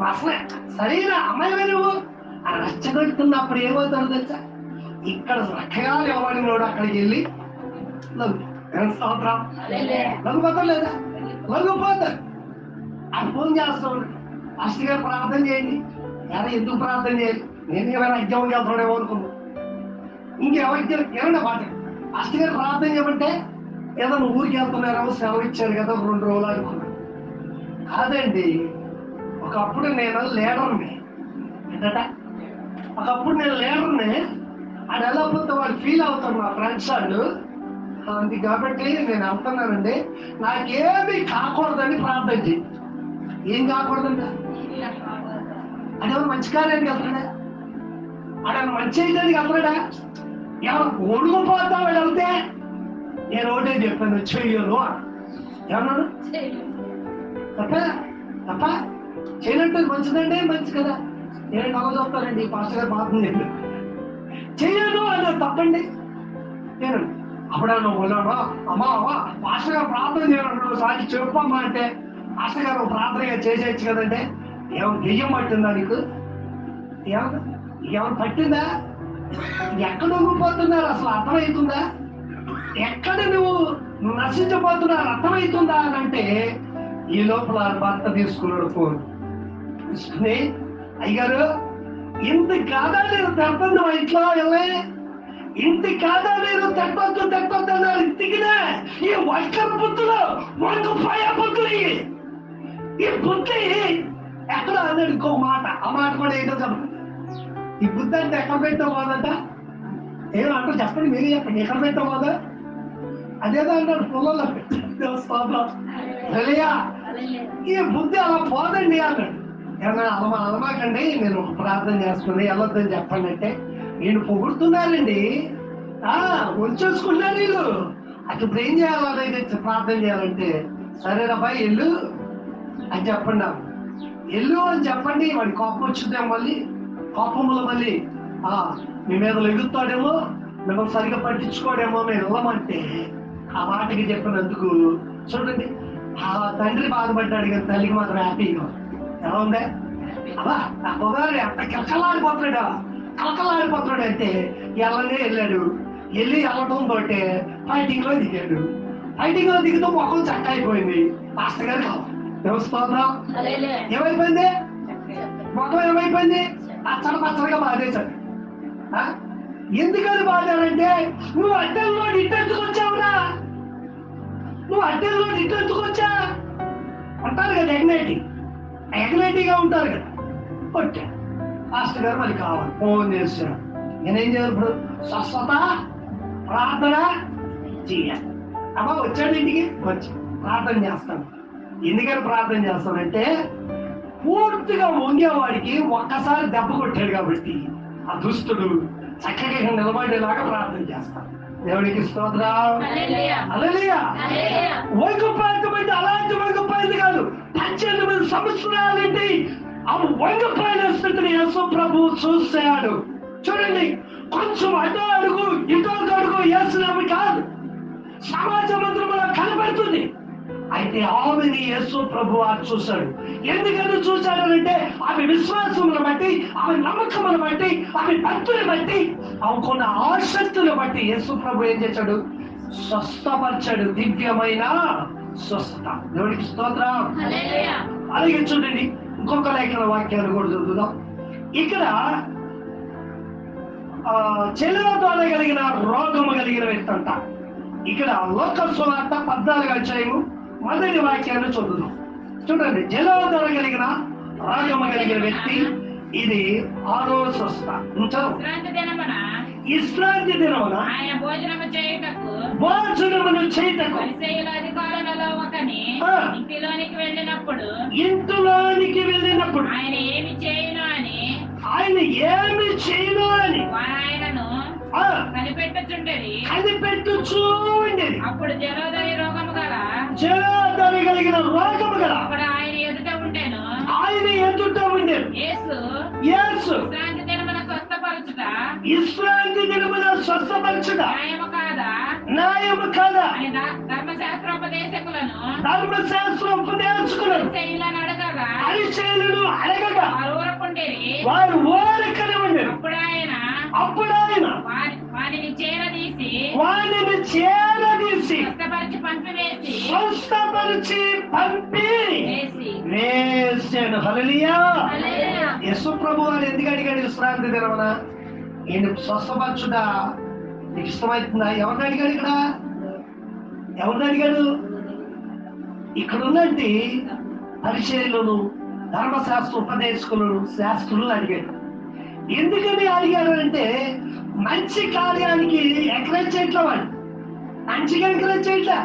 అసలు సరైన అమ్మాయి నువ్వు అని రచ్చగొడుతున్నప్పుడు ఏమవుతాడు తెలుసా? ఇక్కడ చక్కగా నిలబడినోడు అక్కడికి వెళ్ళి లఘుపోతాం లేదా? లఘుపోతారు. అది ఫోన్ చేస్తాడు, ఫస్ట్ గారు ప్రార్థన చేయండి. ఎలా ఎందుకు ప్రార్థన చేయాలి? నేను ఏమైనా అజ్ఞానం చేస్తాడేమో అనుకున్నాను. ఇంకెవరికి ఏమన్నా పాట ఫస్ట్ గారు ప్రార్థన చేయమంటే ఏదో ఊరికి వెళ్తున్నారేమో, సెలవు ఇచ్చారు కదా 2 రోజులు అనుకున్నాను. కాదండి, ఒకప్పుడు నేను లీడర్ని. ఏంటట ఒకప్పుడు నేను లీడర్ని, అది వెళ్ళకపోతే వాడు ఫీల్ అవుతాడు మా ఫ్రెండ్స్ వాళ్ళు. అది కాబట్టి నేను వెళ్తున్నానండి, నాకేమీ కాకూడదని ప్రార్థన చేయి. ఏం కాకూడదంట? అదేమన్నా మంచి కార్యానికి వెళ్తాడా? అడేమన్నా మంచి చేయడానికి వెళ్తాడా? ఎవరు ఒడుగుపోతా వాడు వెళ్తే నేను ఒకటే చెప్పాను, చెయ్యను. ఏమన్నాడు? తప్ప తప్ప చేయనట్టు మంచిదండి, మంచి కదా. నేను అలా చెప్తానండి, పాస్టర్ గారు బాగుంది చెప్పారు, చెయ్యను అన్నది తప్పండి. నేను అప్పుడన్నా ఉన్నాను, అమ్మా పాస్టర్ గారు ప్రార్థన చేయను సాకి చెప్పమ్మా అంటే, పాస్టర్ గారు ప్రార్థనగా చేసేయచ్చు కదంటే, ఏమైనా దెయ్యం పట్టిందా నీకు? ఏమైనా పట్టిందా? ఎక్కడ ఉండిపోతున్నారు అసలు అర్థమవుతుందా? ఎక్కడ నువ్వు నశించబోతున్నారు అర్థమవుతుందా అని అంటే, ఈ లోపల భర్త తీసుకున్నాడు ఫోన్ తీసుకుని, అయ్యారు ఇంత కాదా నేను తెప్పండి మా ఇంట్లో వెళ్ళే, ఇంత కాదా నేను తెప్పొద్దు అన్నారు. ఇంటికినే ఈ వంకర బుద్ధులు, వంకపోయ బుద్ధులు, ఈ బుద్ధి ఎక్కడ అన్నాడు ఇంకో మాట. ఆ మాట కూడా ఏంటో చెప్పండి. ఈ బుద్ధి అంటే ఎక్కడ పెట్టబోదంట? ఏమంటారు చెప్పండి, మీరు చెప్పండి, ఎక్కడ పెట్టబోదా? అదేదో అన్నాడు పొలంలో తెలియా, ఈ బుద్ధి అలా పోదండి అన్నాడు. ఏమన్నా అలమాకండి, నేను ప్రార్థన చేసుకుని వెళ్ళొద్దని చెప్పండి అంటే, నేను పొగుడుతున్నానండి, ఉంచేసుకున్నాను వీళ్ళు. అది ఇప్పుడు ఏం చేయాలనైతే ప్రార్థన చేయాలంటే, సరేనబ్బాయి వెళ్ళు అని చెప్పండి, వెళ్ళు అని చెప్పండి. వాడి కోపం వచ్చిందేమో, మళ్ళీ కోపంలో మళ్ళీ మీ మీద ఎగురుతాడేమో, మిమ్మల్ని సరిగా పట్టించుకోడేమో, మేము వెళ్ళమంటే ఆ మాటకి చెప్పినందుకు చూడండి, ఆ తండ్రి బాధపడ్డాడు కానీ తల్లికి మాత్రం హ్యాపీగా ఎలా ఉందే. అలా నా పొగారు ఎంత కలకలాడిపోతున్నాడు అంటే వెళ్ళాడు. వెళ్ళటం తోటే ఫైటింగ్ లో దిగాడు. ఫైటింగ్ లో దిగుతూ మొక్కలు చక్క అయిపోయింది. మాస్టర్ గారు స్తోత్రం. ఏమైపోయింది మొత్తం? ఏమైపోయింది? పచ్చడిగా బాధేశాడు. ఎందుకని బాధారంటే, నువ్వు అడ్డల్లో ఇట్టెత్తుకొచ్చావురా, నువ్వు అడ్డల్లో ఇట్టెత్తుకొచ్చా అంటారు కదా, ఎగ్నైటీగా ఉంటారు కదా. ఓకే, మాస్టర్ గారు మరి కావాలి, ఫోన్ చేశాడు. నేనేం చేయాలి ఇప్పుడు? స్వస్థత ప్రార్థన చేయాలి. అమ్మా వచ్చాడు ఇంటికి, వచ్చి ప్రార్థన చేస్తాను. ఎందుకని ప్రార్థన చేస్తానంటే, పూర్తిగా వంగేవాడికి ఒక్కసారి దెబ్బ కొట్టాడు కాబట్టి ఆ దుస్తుడు చక్కగా నిలబడేలాగా ప్రార్థన చేస్తాను. దేవుడికి స్తోత్రం. హల్లెలూయా. వంగిపోయింది, అలాంటి వంగిపోయింది కాదు, 18 సంవత్సరాలండి ఆ వంగిపోయిన స్థితిని యేసు ప్రభువు చూశాడు. చూడండి, కొంచెం అటో అడుగు ఇటో అడుగు వేసినవి కాదు, సమాజ మందిరంలో కనబడుతుంది. అయితే ఆమెని యేసు ప్రభువు చూశాడు. ఎందుకని చూశాడనంటే, ఆమె విశ్వాసమును బట్టి, ఆమె నమ్మకమును బట్టి, ఆమె భక్తుని బట్టి, ఆమెకున్న ఆసక్తులు బట్టి యేసు ప్రభు ఏం చేశాడు? స్వస్థపరిచాడు. దివ్యమైన స్వస్థత. దేవుడికి స్తోత్రం. అలాగే చూడండి, ఇంకొక లేఖన వాక్యాలు కూడా చదువుదాం. ఇక్కడ చెల్లెలతోనే కలిగిన రోగము కలిగిన వ్యక్తి అంట. ఇక్కడ లోక సువార్త 14వ అధ్యాయము 1వ వాక్యాన్ని చదువుదాం. చూడండి, జలవతర కలిగిన రోగము కలిగిన వ్యక్తి, ఇది 6వ స్వస్థత. విశ్రాంతి దినమున ఆయన భోజనము చేయుటకు ఇంటిలోనికి వెళ్ళినప్పుడు ఆయన ఏమి చేయను అని ఆయనను కనిపెట్టుచూ ఉండేది. అప్పుడు జలోదరి రోగము కలిగిన రోగము గల అప్పుడు ఆయన ఎదుట ఉండేను. యేసు విశ్రాంతి దినమున స్వస్థపరచుట న్యాయము కాదా అని ధర్మశాస్త్రోపదేశకులను పరిచయులను అడగగా వారు ఊరకుండిరి. వారు ఊరకనే ఉండేది. అప్పుడు ఆయన వారిని చేరదీసి స్వస్థపరిచి పంపి వేసాడు. హల్లెలూయా. యేసు ప్రభువు అని ఎందుకు అడిగాడు విశ్రాంతి దినమున? ఈయన స్వస్థపరచుట నీకు ఇష్టమవుతుందా? ఎవరిని అడిగాడు? ఎవరిని అడిగాడు? ఇక్కడ ఉన్నట్టు పరిచర్యలను, ధర్మశాస్త్ర ఉపదేశకులను, శాస్త్రులను అడిగాడు. ఎందుకని అడిగారు అంటే మంచి కార్యానికి ఎంకరేజ్ చేయట్ల వాడు, మంచిగా ఎంకరేజ్ చేయట్లా.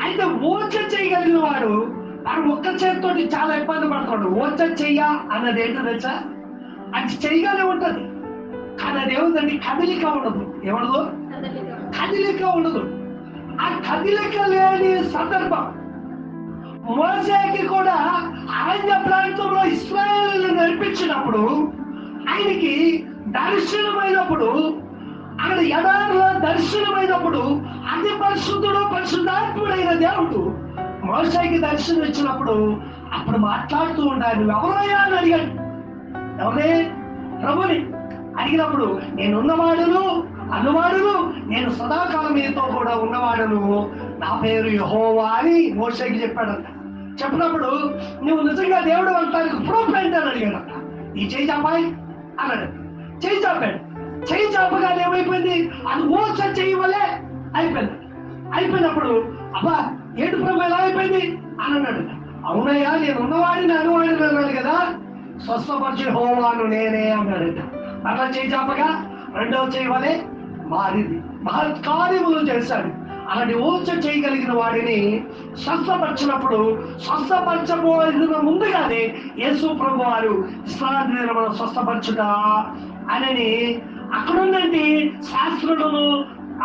అయితే ఓచ చేయగలిగిన వాడు ఒక్క చేతితోటి చాలా ఇబ్బంది పడుతున్నాడు. ఓచ చెయ్య అన్నది ఏంటో తెలుసా? అది చేయగానే ఉంటది, కానీ అది ఏముందండి, కదలిక ఉండదు. ఏమడదు? కదలిక ఉండదు. ఆ కదలిక లేని సందర్భం మోసేకి కూడా అరణ్య ప్రాంతంలో ఇశ్రాయేలును నడిపించినప్పుడు, ఆయనకి దర్శనమైనప్పుడు, అక్కడ ఎడారిలో దర్శనమైనప్పుడు అతి పరిశుద్ధుడు పరిశుద్ధాత్ముడైన దేవుడు మోసేకి దర్శనం ఇచ్చినప్పుడు అప్పుడు మాట్లాడుతూ ఉండాలి. నువ్వు ఎవరయ్యా అని అడిగాడు. ఎవరే? ప్రభుని అడిగినప్పుడు నేనున్నవాడును అన్నవాడును, నేను సదాకాలం మీతో కూడా ఉన్నవాడును, నా పేరు యెహోవా అని మోషేకి చెప్పాడంట. చెప్పినప్పుడు నువ్వు నిజంగా దేవుడు అంటానికి ప్రూఫ్ ఏంటని అడిగాడంట. ఈ చేయి చాపాయి అన్నాడు. చేయి చాపాడు. చేయి చాపగానే ఏమైపోయింది? అది ఓచ చేయవలే అయిపోయింది. అయిపోయినప్పుడు అబ్బా ఏడు ప్రభు ఎలా అయిపోయింది అని అన్నాడు. అవునయ్యా నేను ఉన్నవాడిని అనువాడిని అన్నాడు కదా, స్వస్థపరిచి హోవాను నేనే అన్నాడట. అట్లా చేయి చాపగా రెండవ చేయవలే మారింది. మహత్కార్యములు చేశాడు. అలాంటి ఓచ చేయగలిగిన వాడిని స్వస్థపరిచినప్పుడు స్వస్థపరచబోయిన ముందుగానే యేసు ప్రభు వారు ఇశ్రాయేలు మనం స్వస్థపరచుట అని అక్కడున్నటి శాస్త్రులను,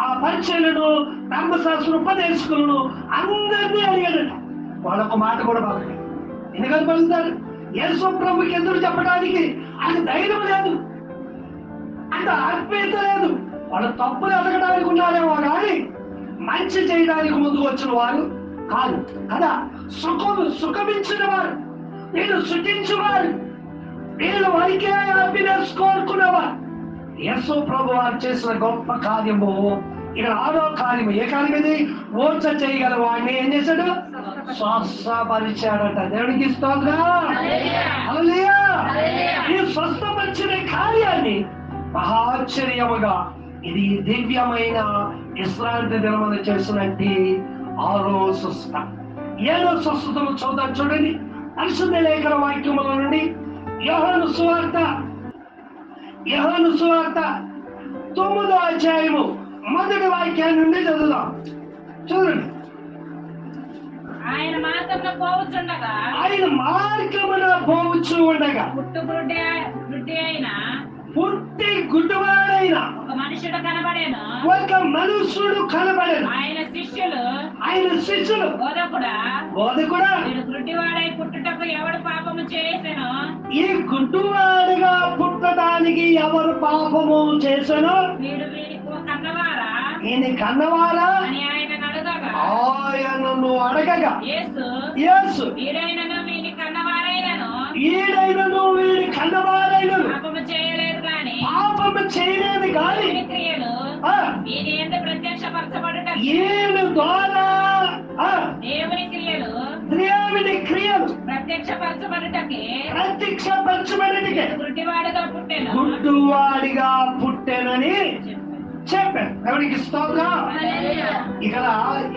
ఆ పరిచయులను, ధర్మశాస్త్ర ఉపదేశకులను అందరినీ అడిగాడట. వాళ్ళొక మాట కూడా బాగుంది. ఎందుకని పలుకుతారు? యేసు ప్రభుకి ఎదురు చెప్పడానికి అది ధైర్యం లేదు, అంత ఆత్మీయత లేదు. వాళ్ళు తప్పులు ఎదగడానికి ఉన్నారేమో కానీ మంచి చేయడానికి ముందుకు వచ్చిన వారు కాదు కదా. సుఖమించిన వారు, వీళ్ళు సుఖించేవారు, వీళ్ళు వారికే హ్యాపీనెస్ కోరుకునేవారు. యేసు ప్రభు వారు చేసిన గొప్ప కార్యము ఇక్కడ ఆరో కార్యము. ఏ కార్యం ఇది? ఓచ చేయగల వాడిని ఏం చేశాడు? స్వస్థపరిచాడట. దేవునికి స్తోత్రం. హల్లెలూయా. ఈ స్వస్థపరిచిన కార్యాన్ని మహాశ్చర్యముగా ఇది దివ్యమైన విశ్రాంతి దినమున చేసినట్టు ఆరో స్వస్థ. ఏడో స్వస్థతను చూద్దాం. చూడండి పరిశుద్ధ లేఖన వాక్యముల నుండి యోహాను సువార్త 9వ అధ్యాయము మొదటి వాక్యాన్ని నుండి చదువుదాం. చూడండి. ఆయన మార్గమున పోవచ్చు ఉండగా పుట్టి గుడ్డివాడైన ఒక మనుషుడు కనబడేను. ఆయన శిష్యులు బోధకుడా గుడ్డివాడై పుట్టుటకు ఎవడు పాపము చేసెను? ఈ గుడ్డివాడిగా పుట్టడానికి ఎవరు పాపము చేసెను? వీడు కన్నవారా? ఈయన కన్నవారా అని ఆయనను అడగగా యేసు ఈడైనను వీడి కన్నవారైనను పాపము చేయలేదు కానీ క్రియలు ఈయన యందు ప్రత్యక్షపరచబడుటకు ఈయన ద్వారా దేవుని క్రియలు ప్రత్యక్షపరచబడుటకే గుడ్డివాడిగా పుట్టెనని చెప్పారు. ఎవరికి స్తోత్రం. ఇక్కడ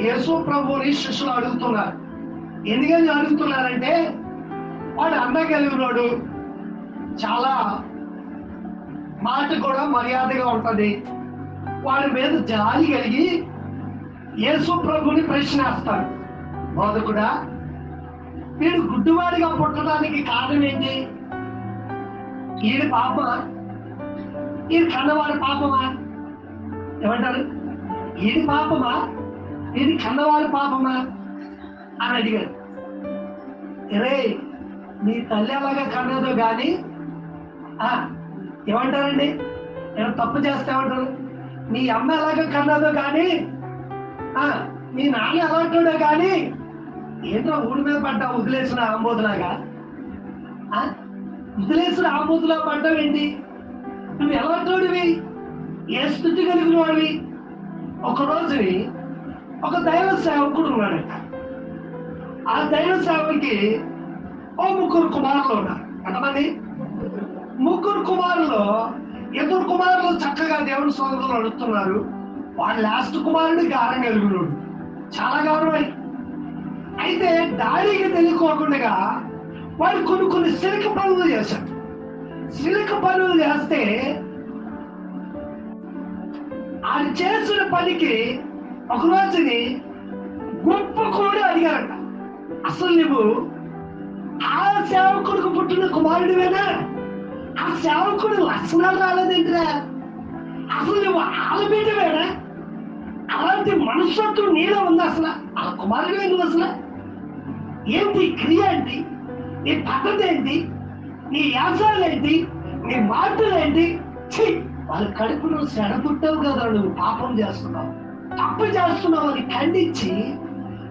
యేసు ప్రభుని శిష్యులు అడుగుతున్నారు. ఎందుకని అడుగుతున్నారంటే వాడు అన్నగలిగినోడు, చాలా మాట కూడా మర్యాదగా ఉంటది. వాడి మీద జాలి కలిగి యేసు ప్రభుని ప్రశ్నిస్తారు. బోధకుడా వీడు గుడ్డివాడిగా పుట్టడానికి కారణం ఏంటి? ఈయన పాపమా? ఈయన కన్నవాడి పాపమా? ఏమంటారు? ఈయన పాపమా? ఇది కన్నవాడి పాపమా అని అడిగారు. రే నీ తల్లి ఎలాగా కన్నదో గాని ఏమంటారండి? నేను తప్పు చేస్తే ఏమంటారు? నీ అమ్మ ఎలాగ కన్నదో గాని నీ నాన్న ఎలాంటోడో గాని ఏంటో ఊడి మీద పడ్డా వదిలేసిన ఆంబోతులాగా, వదిలేసిన ఆంబోతులా పడ్డావేంటి? నువ్వు ఎలాంటోడివి? ఏ స్థితి కలిగిన వాడివి? ఒక రోజుని ఒక దైవ సేవకుడు ఉన్నాడట. ఆ దైవ సేవకి ముగ్గురు కుమారులు ఉన్నారు. ఎంతమంది? ముగ్గురు కుమారులు. ఇద్దరు కుమారులు చక్కగా దేవుని సోదరులు అడుగుతున్నారు. వాడు లాస్ట్ కుమారుడు గారం కలిగినాడు, చాలా గౌరవం. అయితే డాడీకి తెలియకోకుండా వాడు కొన్ని సిరికి పనులు చేశాడు. సిలిక పనులు చేస్తే ఆయన చేసిన పనికి ఒక రోజుని గొప్ప కూడా అడిగారంట, అసలు నువ్వు ఆ సేవకుడికి పుట్టిన కుమారుడివేనా? ఆ సేవకుడు లక్షణాలు రాలేదేంటిరా? అసలు నువ్వు ఆలబీటవేనా? అలాంటి మనుషత్వం నీలో ఉంది అసలు? ఆ కుమారుడివే నువ్వు అసలు? ఏంటి క్రియ ఏంటి? నీ పద్ధతి ఏంటి? నీ యాసాలు ఏంటి? నీ మాటలు ఏంటి? వాళ్ళ కడుపులో సెడబుట్టావు కదా, నువ్వు పాపం చేస్తున్నావు, తప్పు చేస్తున్నావు అని ఖండించి,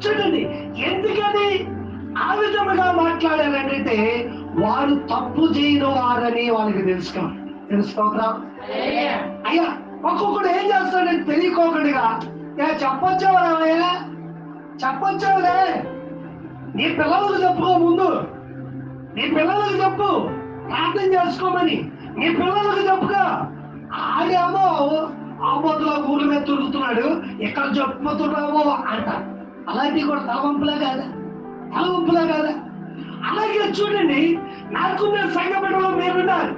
చూడండి ఎందుకని ఆ విధముగా మాట్లాడారంటే వారు తప్పు చేయని వారని వాళ్ళకి తెలుసుకోరా? అయ్యా ఒక్కొక్కడు ఏం చేస్తాడని తెలియకోకుండా చెప్పొచ్చావరా, చెప్పొచ్చావులే, నీ పిల్లలకు చెప్పుకో, ముందు నీ పిల్లలకు చెప్పు, ప్రార్థన చేసుకోమని నీ పిల్లలకు చెప్పుగా. ఆడేమో ఆమోదులో ఊరి మీద తిరుగుతున్నాడు, ఎక్కడ చెప్పుతున్నావో అంట. అలాంటివి కూడా తలవంపులే కాదా? తలవంపులే కాదా? అలాగే చూడండి, నాకున్న సంఘ బిడ్డలో మీరున్నారు,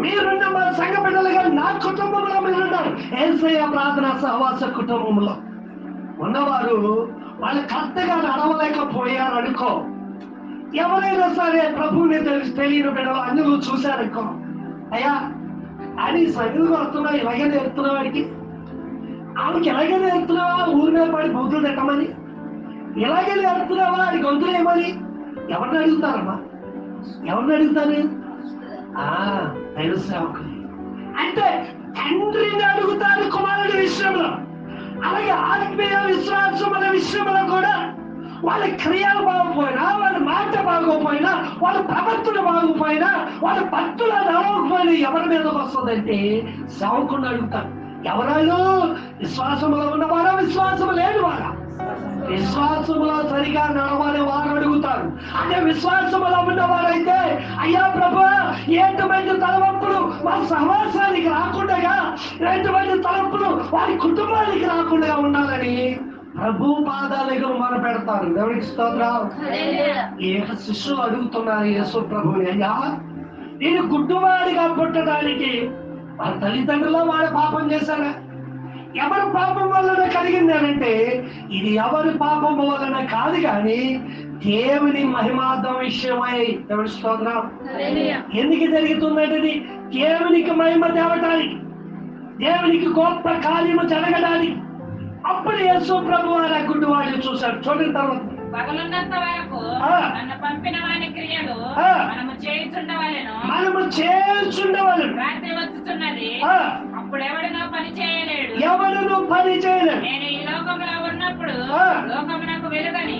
మీరున్న మా సంఘ బిడ్డలుగా నా కుటుంబంలో మీరున్నారు. యేసయ్య ప్రార్థన సహవాస కుటుంబంలో ఉన్నవారు వాళ్ళు కరెక్ట్గా నడవలేకపోయారు అనుకో, ఎవరైనా సరే ప్రభువుని తెలియని బిడ్డలు అన్యులు చూశారనుకో, అయ్యా అని సగలు వస్తున్నావు, ఇలాగే నేర్పుతున్నావు, వాడికి ఆమెకి ఎలాగే నేర్పుతున్నావా ఊరి మీద పడి బూతులు తిట్టమని, ఇలాగే నేర్పుతున్నావా అది గొంతులు ఏమని ఎవరిని అడుగుతారమ్మా? ఎవరిని అడుగుతారు? సేవకులు అంటే తండ్రిని అడుగుతారు కుమారుడి విషయంలో. అలాగే ఆత్మీయ విశ్వాసముల విషయంలో కూడా వాళ్ళ క్రియలు బాగుపోయినా, వాళ్ళ మాట బాగోపోయినా, వాళ్ళ ప్రవర్తన బాగుపోయినా, వాళ్ళ భక్తులు నడవకపోయినా ఎవరి మీదకి వస్తుందంటే సేవకుని అడుగుతారు. ఎవరైనా విశ్వాసములో ఉన్నవారా, విశ్వాసము లేని వారా? విశ్వాసములో సరిగా నడవని వారు అడుగుతారు. అంటే విశ్వాసములో ఉన్నవారైతే, అయ్యా ప్రభు ఎటువంటి తలవంపులు మా సమాజానికి రాకుండా, ఎటువంటి తలవంపులు వారి కుటుంబానికి రాకుండా ఉండాలని ప్రభు పాదాలకు మొర పెడతారు. దేవుడికి స్తోత్రం. ఏక శిష్యులు అడుగుతున్నారు యేసు ప్రభుని, అయ్యా నేను గుడ్డువాడిగా పుట్టడానికి వాళ్ళ తల్లిదండ్రులు వాడు పాపం చేశారా? ఎవరి పాపం వలన కలిగిందనంటే ఇది ఎవరి పాపం వలన కాదు కానీ దేవుని మహిమార్థం విషయమై. దేవుడి స్తోత్రం. ఎందుకు జరుగుతుందంటే దేవునికి మహిమ తేవటానికి, దేవునికి గొప్ప కార్యము జరగడానికి. అప్పుడు యేసు ప్రభు వారి గుడ్డివాడిని చూశాడు. చూడిన తర్వాత పగలున్నంత వరకు నన్ను పంపిన వాని క్రియలు మనము చేయుచుండవలెను. రాత్రి వచ్చుచున్నది, అప్పుడు ఎవడనో పని చేయలేడు. నేను ఈ లోకములో ఉన్నప్పుడు లోకమునకు వెలుగని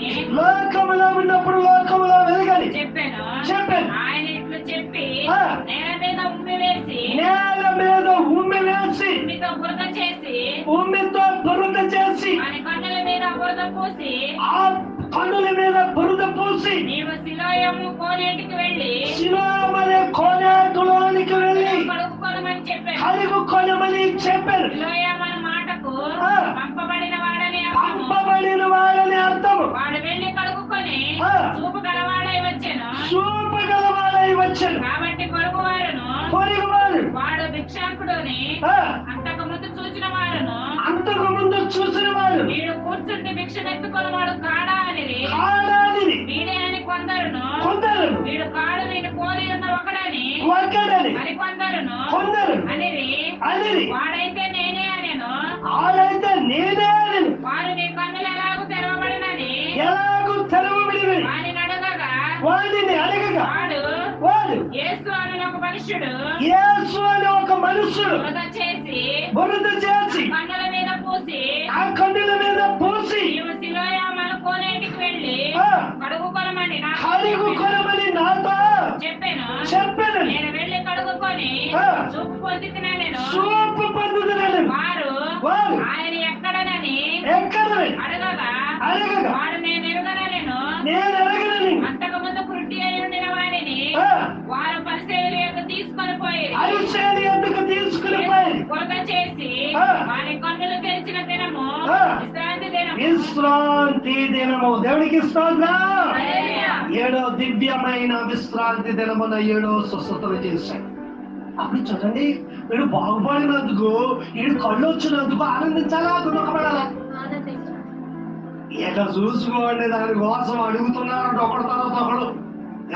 చెప్పాను. ఆయన ఇట్లు చెప్పి నేల మీద ఉమ్మి వేసి ఉమ్మితో బురద చేసి వాని కన్నుల మీద బురద పూసి నీవు సిలోయము కోనేటికి వెళ్ళి కోనేటిలోనికి వెళ్ళి కడుగుకొనమని చెప్పారు. సిలోయమని మాటకు పంపబడిన వాడని అర్థము. వాడు వెళ్ళి కడుగుకొని చూపు గలవాడై వచ్చెను. కాబట్టి పొరుగువారును వాడు భిక్షాంకుడుని అంతకు ముందు చూసిన వారు వీడు కూర్చుంటే భిక్షనెత్తుకొని వాడు కాడా అని వీడే అని కొందరును వీడు కాడు వీడు పోలి ఉన్న ఒకడని మరి కొందరును అనేది వాడైతే నేనే అనేను. వారు నీ కన్నులు ఎలాగూ తెరవబడినని వాడిని అడగగా వాడు యేసు అనే ఒక మనుష్యుడు బురద చేసి ఆ కన్నుల మీద పూసి సిలోయము కోనేటికి వెళ్ళి కడుగుకొనమని నాతో చెప్పాను. నేను వెళ్ళి కడుగుకొని చూపు పొందుతున్నాను. వారు ఆయన ఎక్కడనని అడగగా వాడు నేను ఎరుగనలేను. అంతకు ముందు కృతి అయి ఉండిన వాడిని వారు పరిశీలి తీసుకొని పోయి కొరత చేసి వారి కన్నులు తెరిచిన దినము విశ్రాంతి దినము. దేవునికి స్తోత్రం. 7వ దివ్యమైన విశ్రాంతి దినమున 7వ స్వస్థతలు చేశాడు. అప్పుడు చూడండి, వీడు బాగుపడినందుకు, వీడు కళ్ళు వచ్చినందుకు ఆనందించాలా, దుఃఖపడాలా? ఇక చూసుకోండి, దానికోసం అడుగుతున్నారు ఒకడు తర్వాత ఒకడు.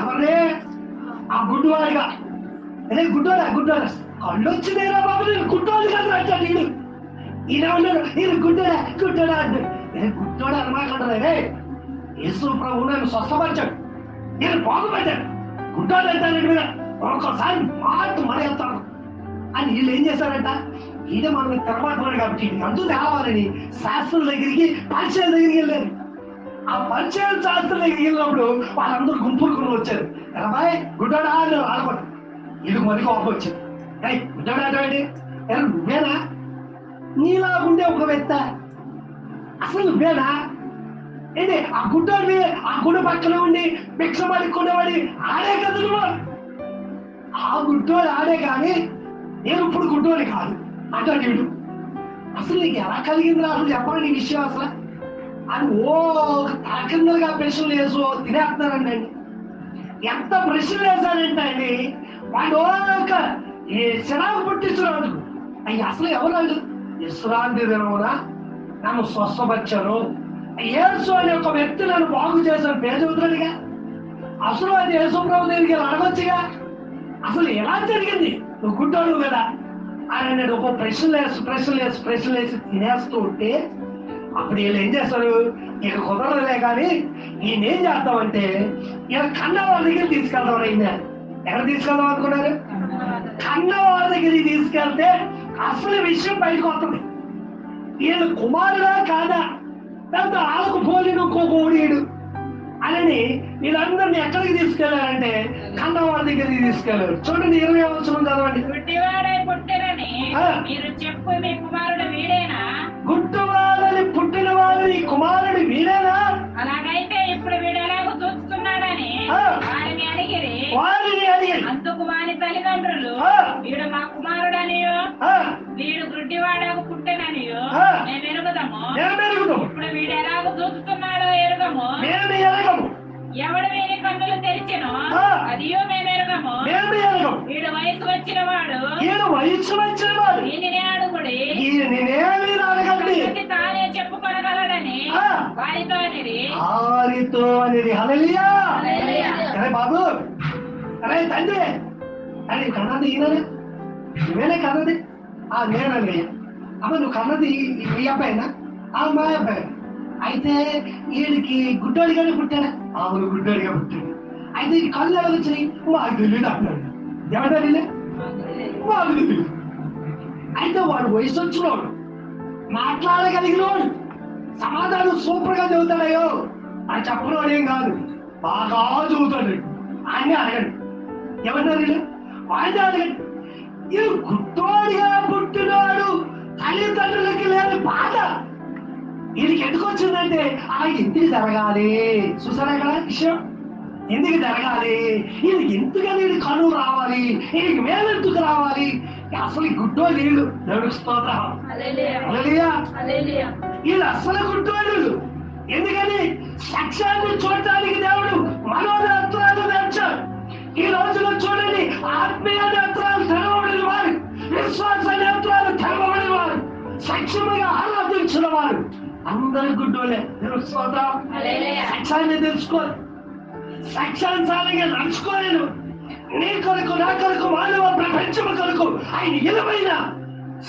ఎవరిని? ఆ గుడ్డువాడిగా. అదే గుడ్డోడా కళ్ళు వచ్చిందేరా బాబు, నేను గుడ్డోడు కాదు అంటాడు వీడు. ఈయన ఉన్నాడు, ఈయన గుడ్డోడా అంటాడు. నేను గుడ్డోడా అనమాకంటే యేసు ప్రభు నన్ను స్వస్థపరిచాడు, నేను బాగుపడ్డాడు, గుడ్డోడు అంటానండి మీద ఒక్కొక్కసారి మాట మరేస్తాను అని వీళ్ళు ఏం చేశారంట, ఇదే మనం తెరపాటు కాబట్టి అంటూ తేవాలని శాస్త్రుల దగ్గరికి, పరిచయాల దగ్గరికి వెళ్ళారు. ఆ పరిచయాల శాస్త్రుల దగ్గరికి వెళ్ళినప్పుడు వాళ్ళందరూ గుంపులు వచ్చారు. ఎలాబాయ్ గుడ్డోడా అని ఆడపడు. వీళ్ళకి మరి కోపం వచ్చింది. గుడ్డోడా అంటే నువ్వేనా? నీలాగుండే ఒక వ్యక్త, అసలు నువ్వేనా? ఏంటి ఆ గుడ్డోడి, ఆ గుడి పక్కన ఉండి భిక్ష పడుకునేవాడి ఆడే కదా నువ్వు? ఆ గుడ్డోడు ఆడే కానీ నేను ఇప్పుడు గుడ్డోని కాదు అంటాడు వీడు. అసలు నీకు ఎలా కలిగిందిరా అసలు చెప్పండి ఈ విషయం అసలు అని తాకిందలుగా ప్రశ్నలు వేసు తినేస్తున్నారండి. ఎంత ప్రశ్నలు వేశారంటే అండి వాడు ఒక చిరాకు పుట్టించున్నాడు. అయ్యి అసలు ఎవరు? విశ్రాంతి దినమున నన్ను స్వస్థపరిచాను, యేసు అనే ఒక వ్యక్తి నన్ను బాగు చేశాను పేరు చెబుతున్నాడుగా. అసలు అది యేసు ప్రభు దగ్గరికి అడగొచ్చుగా, అసలు ఎలా జరిగింది, నువ్వు గుడ్డోడు కదా అని నేను ఒక ప్రశ్నలు వేసి తినేస్తూ ఉంటే అప్పుడు వీళ్ళు ఏం చేస్తారు, ఇక కుదరలే కానీ ఈయన ఏం చేద్దామంటే ఇక కన్నవాళ్ళ దగ్గర తీసుకెళ్దాం. ఈయన ఎక్కడ తీసుకెళ్దాం అనుకున్నారు? కన్నవాళ్ళ దగ్గరికి తీసుకెళ్తే అసలు విషయం బయటకు వస్తుంది. వీళ్ళు కుమారుడా కాదా, దాంతో ఆలకు పోలిన కోడీడు అని వీళ్ళందరినీ ఎక్కడికి తీసుకెళ్లారంటే కన్నవాళ్ళ దగ్గరికి తీసుకెళ్లారు. చూడండి 20వ వచనం చదవండి. గుడ్డివాడై పుట్టినని మీరు చెప్పు మీ కుమారుడు వీడేనా? గుడ్డివాడని పుట్టిన వాడు ఈ కుమారుడు వీడేనా? అలాగైతే ఇప్పుడు వీడు ఎలాగో చూస్తున్నాడని వారిని అడిగిరి. అందుకు వాని తల్లిదండ్రులు వీడు మా కుమారుడనియో వీడు గుడ్డివాడకు పుట్టిననియో మేము ఎరుగుదాము, ఇప్పుడు వీడు ఎలాగో చూస్తున్నాడో ఎరుగము, ఎవడు వీరి కన్నులు తెరిచెనో అదియో మేము ఎరుగము, వీడు వయసు వచ్చిన వాడు దీనినే అడుగుడి, తానే చెప్పుకొనగలడని వారితో అనేది. హల్లెలూయా. బాబు అరే తండ్రి అని కన్నది ఈయననే, నువ్వేనే కన్నది? నేనండి. అమ్మ నువ్వు కన్నది ఈ అబ్బాయినా? మా అబ్బాయి. అయితే వీడికి గుడ్డోడిగానే పుట్టాడా? అవును గుడ్డోడిగా పుట్టాడు. అయితే ఈ కళ్ళు ఎలా వచ్చినాయి? మాకు తెలియదు అంటాడు. ఎవరు తెలియలే? మాకు తెలియదు. అయితే వాడు వయసు వచ్చినోడు, మాట్లాడగలిగినోడు, సమాధానం సూపర్ గా చదువుతాడయ్యో అని చెప్పినోడు ఏం కాదు, బాగా చదువుతాడు అని అడగండి. ఎవరన్నారు? వాడిని అడగండి. ఇది గుడ్డోడిగా పుట్టినాడు, తల్లిదండ్రులకి లేని బాధ వీడికి ఎందుకు వచ్చిందంటే ఎందుకు జరగాలి? చూసారా కదా విషయం, ఎందుకు జరగాలి, ఇది ఎందుకని వీడి కనువు రావాలి, వీడికి మేలెందుకు రావాలి? అసలు గుడ్డో నీళ్ళు నడుస్తోందా? వీళ్ళు అసలు గుడ్డోళ్ళు. ఎందుకని సత్యాన్ని చూడటానికి దేవుడు మనోనేత్రాలు తెచ్చాడు. ఈ రోజులో చూడండి, ఆత్మీయ నేత్రాలు తెరవబడిన వారు, విశ్వాస నేత్రాలు తెరవబడిన వారు, సత్యముగా ఆరాధించిన వారు అందరి గుడ్డోలే. సత్యాన్ని తెలుసుకోరు, సత్యానుసారంగా నడుచుకోలేను. నీ కొరకు నా కొరకు మానవ ప్రపంచం కొరకు ఆయన ఇలమైన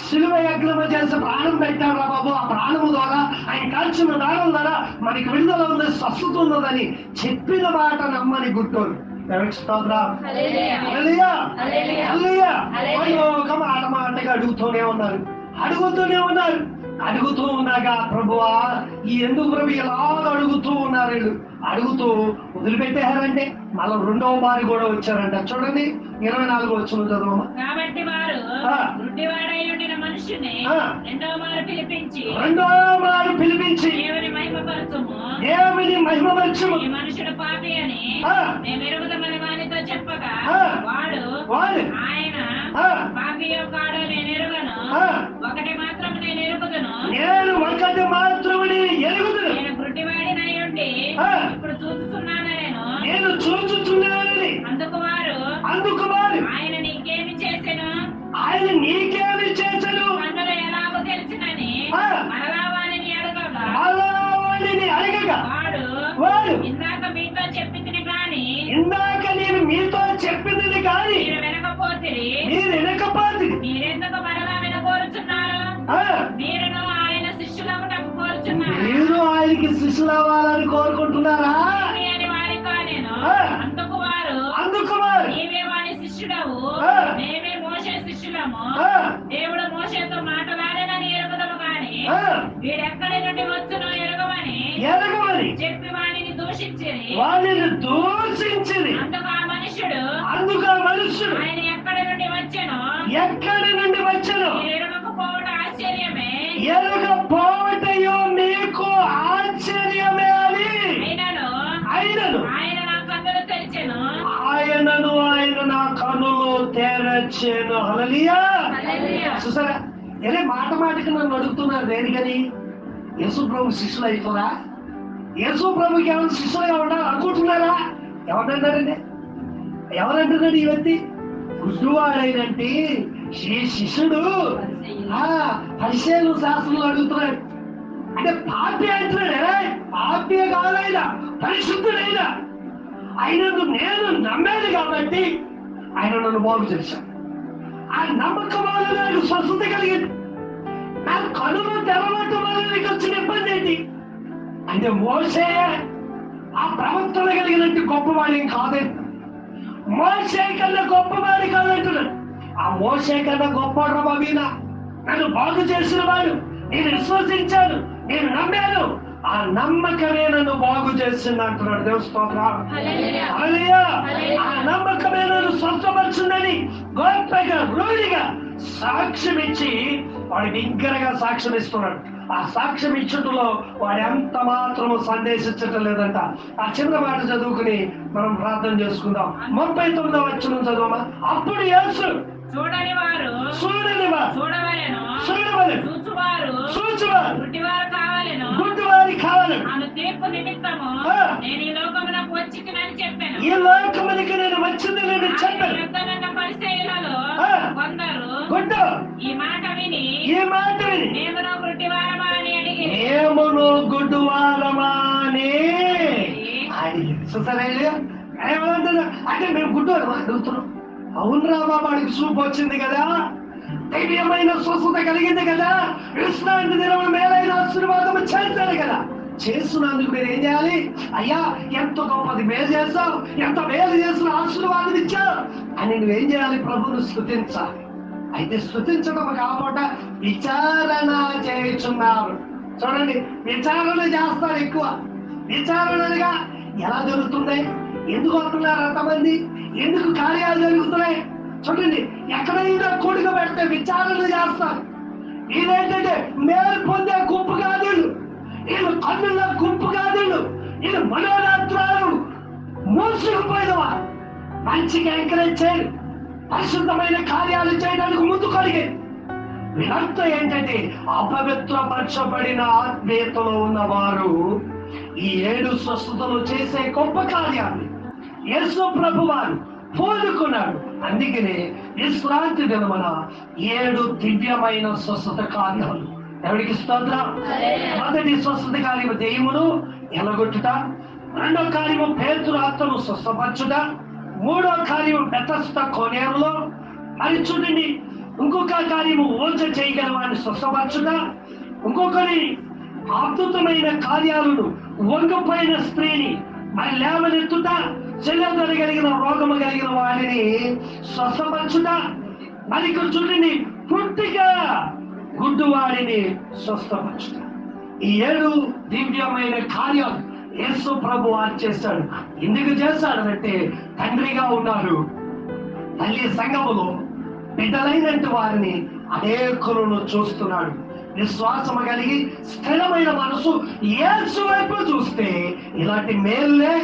శిలువ యజ్ఞము చేసి ప్రాణం పెట్టాడు రా బాబు. ఆ ప్రాణము ద్వారా ఆయన కాల్చిన దానం ద్వారా మనకి విడుదల ఉంది, స్వస్థత ఉన్నదని చెప్పిన మాట నమ్మని గుడ్డోలు. ఆటమాటగా అడుగుతూనే ఉన్నారు. అడుగుతూ ఉన్నాగా ప్రభువా ఎందుకు ప్రభు ఎలా అడుగుతూ ఉన్నారు? వీళ్ళు అడుగుతూ వదిలిపెట్టారంటే మళ్ళీ రెండవ మారి కూడా వచ్చారంట. చూడండి 24వ వచనం చదవమా. కాబట్టి వారు గుడ్డివాడై ఉండిన మనుషుని రెండవ మారు పిలిపించి దేవుని మహిమపరచుము, ఈ మనుషుడు పాపి అని మేము ఎరుగుదమని వానితో చెప్పగా వాడు ఆయన పాపియో కాడో నేను ఎరుగను, ఒకటి మాత్రం నేను ఎరుగుదును, నేను గుడ్డివాడినై ఉండి ఇప్పుడు చూస్తున్నానని. అందుకు వారు ఆయన నీకేమి చేసెను ఆయన నీకేమి చేసను కన్నులు ఎలాగో తెలిసినని మరలా వాడిని అడగగా వాడు ఇందాక మీతో చెప్పింది కానీ ఇందాక నేను మీతో చెప్పింది కానీ మీరు వినకపోతిరి. మీరు వినకపోతే మీరెందుకు మరలా వినకోరుచున్నారు? మీరును ఆయన శిష్యులగుటకు కోరుచున్నారు. మీరు ఆయనకి శిష్యులు అవ్వాలని కోరుకుంటున్నారా? అని వారితో నేను అందుకు వారు నీవే వాని శిష్యుడవు, మేమే మోషే శిష్యులము. దేవుడు మోషేతో మాట్లాడానని ఎరుగుదము గాని వీడెక్కడి నుండి వచ్చునో ఎరగమని చెప్పి వాడిని దూషించింది. అందుకు ఆ మనుష్యుడు ఆయన ఎక్కడి నుండి వచ్చెను ఎరగకపోవడం ఆశ్చర్యమే, ఎరగపోవటయో మీకు ఆశ్చర్యమే అని ఆయనను ఆయన నా కన్నులు తెరిచెను. ఆయన నా కన్నులు తెరచెను. హల్లెలూయా. చూసారా, అరే మాట మాటకి నన్ను అడుగుతున్నారు దేనికని? యేసు ప్రభు శిష్యులు అయిపోరా? యేసు ప్రభుకి ఏమైనా శిష్యులుగా ఉండాలి అనుకుంటున్నారా? ఎవరంటారండి? ఎవరంటున్నాడు ఈ వ్యక్తి? గుడ్డువాడైనంటే శిష్యుడు పరిశీలన శాస్త్రంలో అడుగుతున్నాడు. అంటే పాపి అంటున్నాడు. పాపి కాదైనా పరిశుద్ధుడైనా ఆయనను నేను నమ్మాను కాబట్టి ఆయన నన్ను బాగు చేశాను. ఆ నమ్మకం వల్ల నాకు స్వస్థత కలిగింది. నాకు కనులు తెరవటం వల్ల నీకు వచ్చిన ఇబ్బంది ఏంటి అంటే మోసే ఆ ప్రవక్తలు కలిగినట్టు గొప్పవాడి కాదండి. మోసే కన్నా గొప్పవాడి కాదంటున్నాడు. ఆ మోసే కన్నా గొప్పవాడు బాబీనా, నన్ను బాగు చేసిన వాడు, నేను విశ్వసించాను, నేను నమ్మాను, ఆ నమ్మకమే నన్ను బాగు చేసింది అంటున్నాడు. దేవస్తోత్రం. హల్లెలూయా. ఆ నమ్మకమే నన్ను స్వస్థపరుచుందని గొప్పగా రూఢిగా సాక్ష్యం ఇచ్చి వాడి బిగ్గరగా సాక్ష్యం ఇస్తున్నాడు. ఆ సాక్ష్యం ఇచ్చటంలో వాడు ఎంత మాత్రము సందేశించటం లేదంట. ఆ చిన్న మాట చదువుకుని మనం ప్రార్థన చేసుకుందాం. 39వ వచనం చదువమా. అప్పుడు యేసు చూడని వారు చూడవలెను, చూచువారు గుడ్డివారి కావాలను. తీర్పు నిమిత్తము నేను ఈ లోకమునకు వచ్చినని చెప్పాను. ఈ లోకమునికి నేను వచ్చింది నేను చెప్పాను. పరిచయాలలో కొందరు ఈ మాట విని మేమును గుడ్డివారమా అని అడిగి అంటే మేము గుడ్డివారమా అడుగుతున్నాం. అవునరా బాబా, వాడికి చూపు వచ్చింది కదా, దైవ్యమైన స్వస్థత కలిగింది కదా, విశ్రాంతి దినములు మేలైన ఆశీర్వాదం చేశారు కదా. చేస్తున్నందుకు మీరు ఏం చేయాలి? అయ్యా ఎంత గొప్పది మేలు చేస్తావు, ఎంత మేలు చేసిన ఆశీర్వాదం ఇచ్చావు అని నువ్వేం చేయాలి? ప్రభువును స్తుతించాలి. అయితే స్తుతించడం కాకుండా విచారణ చేయుచున్నారు. చూడండి, విచారణ చేస్తారు ఎక్కువ. విచారణగా ఎలా జరుగుతుంది? ఎందుకు వస్తున్నారు అంతమంది? ఎందుకు కార్యాలు జరుగుతున్నాయి? చూడండి, ఎక్కడైనా కూడిక పెడితే విచారణ చేస్తారు. ఇదేంటంటే మేలు పొందే గుంపు కాదు, వీళ్ళు కన్నుల గుంపు కాదు, వీళ్ళు మనోరాత్రాలు మూసుకుపోయినవా మంచిగా ఎంకరేజ్ చేయరు, పరిశుద్ధమైన కార్యాలు చేయడానికి ముందు కలిగే. వీళ్ళంతా ఏంటంటే అపవిత్రపరచబడిన ఆత్మీయతలో ఉన్నవారు ఈ 7 స్వస్థతలు చేసే గొప్ప కార్యాన్ని యేసు ప్రభు వారు పోలుకున్నాడు. అందుకనే విశ్రాంతి దినమున 7 దివ్యమైన స్వస్థత కార్యాలు. ఎవరికి స్తోత్రం. మొదటి స్వస్థత కార్యము దెయ్యమును ఎలగొట్టుట, రెండో కార్యము పేతురు ఆత్మను స్వస్థపరచుట, మూడో కార్యము బెతస్దా కోనేరులో. మరి చూడండి, ఇంకొక కార్యము ఓజ చేయగల వాడిని స్వస్థపరచుట, ఇంకొకరి అద్భుతమైన కార్యాలను వంగపోయిన స్త్రీని మరి లేవనెత్తుట, చెల్లెదర కలిగిన రోగము కలిగిన వాడిని స్వస్థపరచుట, మరి ఇక్కడ చూడండి పుట్టిగా గుడ్డువాడిని స్వస్థపరచుట. ఈ 7 దివ్యమైన కార్యాలు యేసు ప్రభు వారు చేశాడు. ఎందుకు చేశాడు అంటే తండ్రిగా ఉన్నారు, తల్లి సంఘములో బిడ్డలైనట్టు వారిని అనేకులను చూస్తున్నాడు. విశ్వాసము కలిగి స్థిరమైన మనసు యేసు వైపు చూస్తే ఇలాంటి మేలులే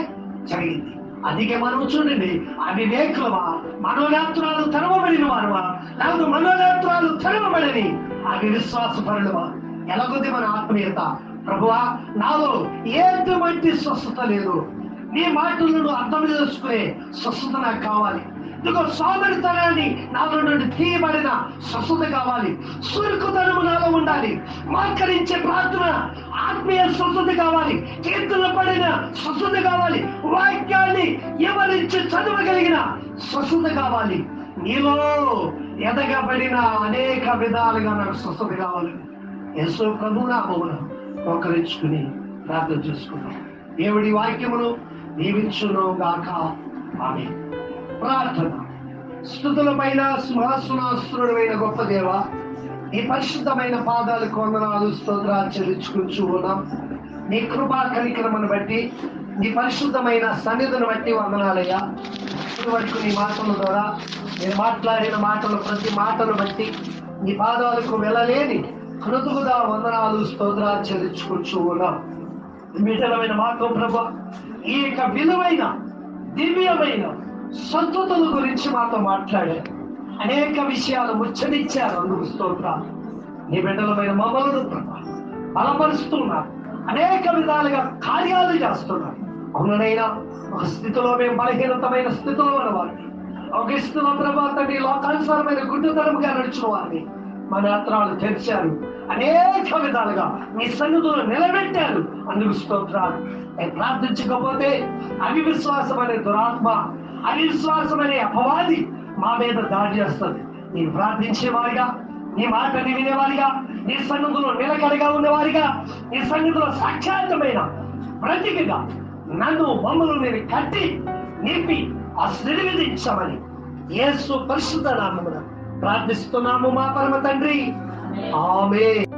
జరిగింది. అందుకే మనం చూడండి, అవివేకులమా, మనోనేత్రాలు తెరవబడిన వారువా, లేకపోతే మనోనేత్రాలు తెరవబడని అవి విశ్వాసపరులమా? ఎలాగొద్ది మన ఆత్మీయత? ప్రభువా, నాలో ఎటువంటి స్వస్థత లేదు, నీ మాటలను అర్థం చేసుకునే స్వస్థత నాకు కావాలి. ఇదిగో సోమరితనాన్ని నాలో నుండి తీయబడిన స్వస్థత కావాలి. సురుకుతనము నాలో ఉండాలి. మోకరించే ప్రార్థన ఆత్మీయ స్వస్థత కావాలి. కీర్తన పడిన స్వస్థత కావాలి. వాక్యాన్ని ఎవరించి చదవగలిగిన స్వస్థత కావాలి. నీలో ఎదగబడిన అనేక విధాలుగా నాకు స్వస్థత కావాలి. యేసు ప్రభు నామమున మోకరించుకుని ప్రార్థన చేసుకున్నాం. దేవుడి వాక్యమును దీవించును గాక. ఆమేన్. ప్రార్థన. స్తుతులపైన సింహాసనాస్తుడైన గొప్ప దేవ, నీ పరిశుద్ధమైన పాదాలకు వందనాలు స్తోత్రాలు చెల్లించుకుంటూ ఉన్నాం. నీ కృపా కనికరమును బట్టి, నీ పరిశుద్ధమైన సన్నిధిని బట్టి వందనాలయ్యా. వరకు నీ మాటల ద్వారా నేను మాట్లాడిన మాటలు ప్రతి మాటను బట్టి నీ పాదాలకు వెళ్ళలేని కృతజ్ఞతా వందనాలు స్తోత్రాలు చెల్లించుకుంటూ ఉన్నాం. విఠలమైన మాతో ప్రభు, ఈ యొక్క విలువైన దివ్యమైన స్వస్థతల గురించి మాతో మాట్లాడారు. అనేక విషయాలు ముచ్చటించారు. అందుకు స్తోత్రాలు. నీ బిడ్డలమైన మమ్మలను ప్రభు బలపరుస్తున్నారు. అనేక విధాలుగా కార్యాలు చేస్తున్నారు. అవునైనా ఒక స్థితిలో మేము బలహీనతమైన స్థితిలో ఉన్నవారిని, ఒక స్థితిలో ప్రభా తండ్రి లోకానుసారమైన గుడ్డుతనముగా నడిచిన వారిని మా నేత్రాలు తెరిచారు. అనేక విధాలుగా మీ సన్నిధిలో నిలబెట్టారు. అందుకు స్తోత్రాలు. నేను ప్రార్థించకపోతే అవిశ్వాసం అనే దురాత్మ, అవిశ్వాసం అనే అపవాది మా మీద దాడి చేస్తుంది. నేను ప్రార్థించేవారిగా, నీ మాటని వినేవారిగా, నీ సన్నిధిలో నిలకడగా ఉండేవారిగా, నీ సన్నిధిలో సాక్షాత్తమైన బ్రతికగా నన్ను మమ్మల్ని నేను కట్టి నింపి ఆశీర్వదించమని యేసు పరిశుద్ధ నామమున ప్రార్థిస్తున్నాము మా పరమ తండ్రి. ఆమేన్.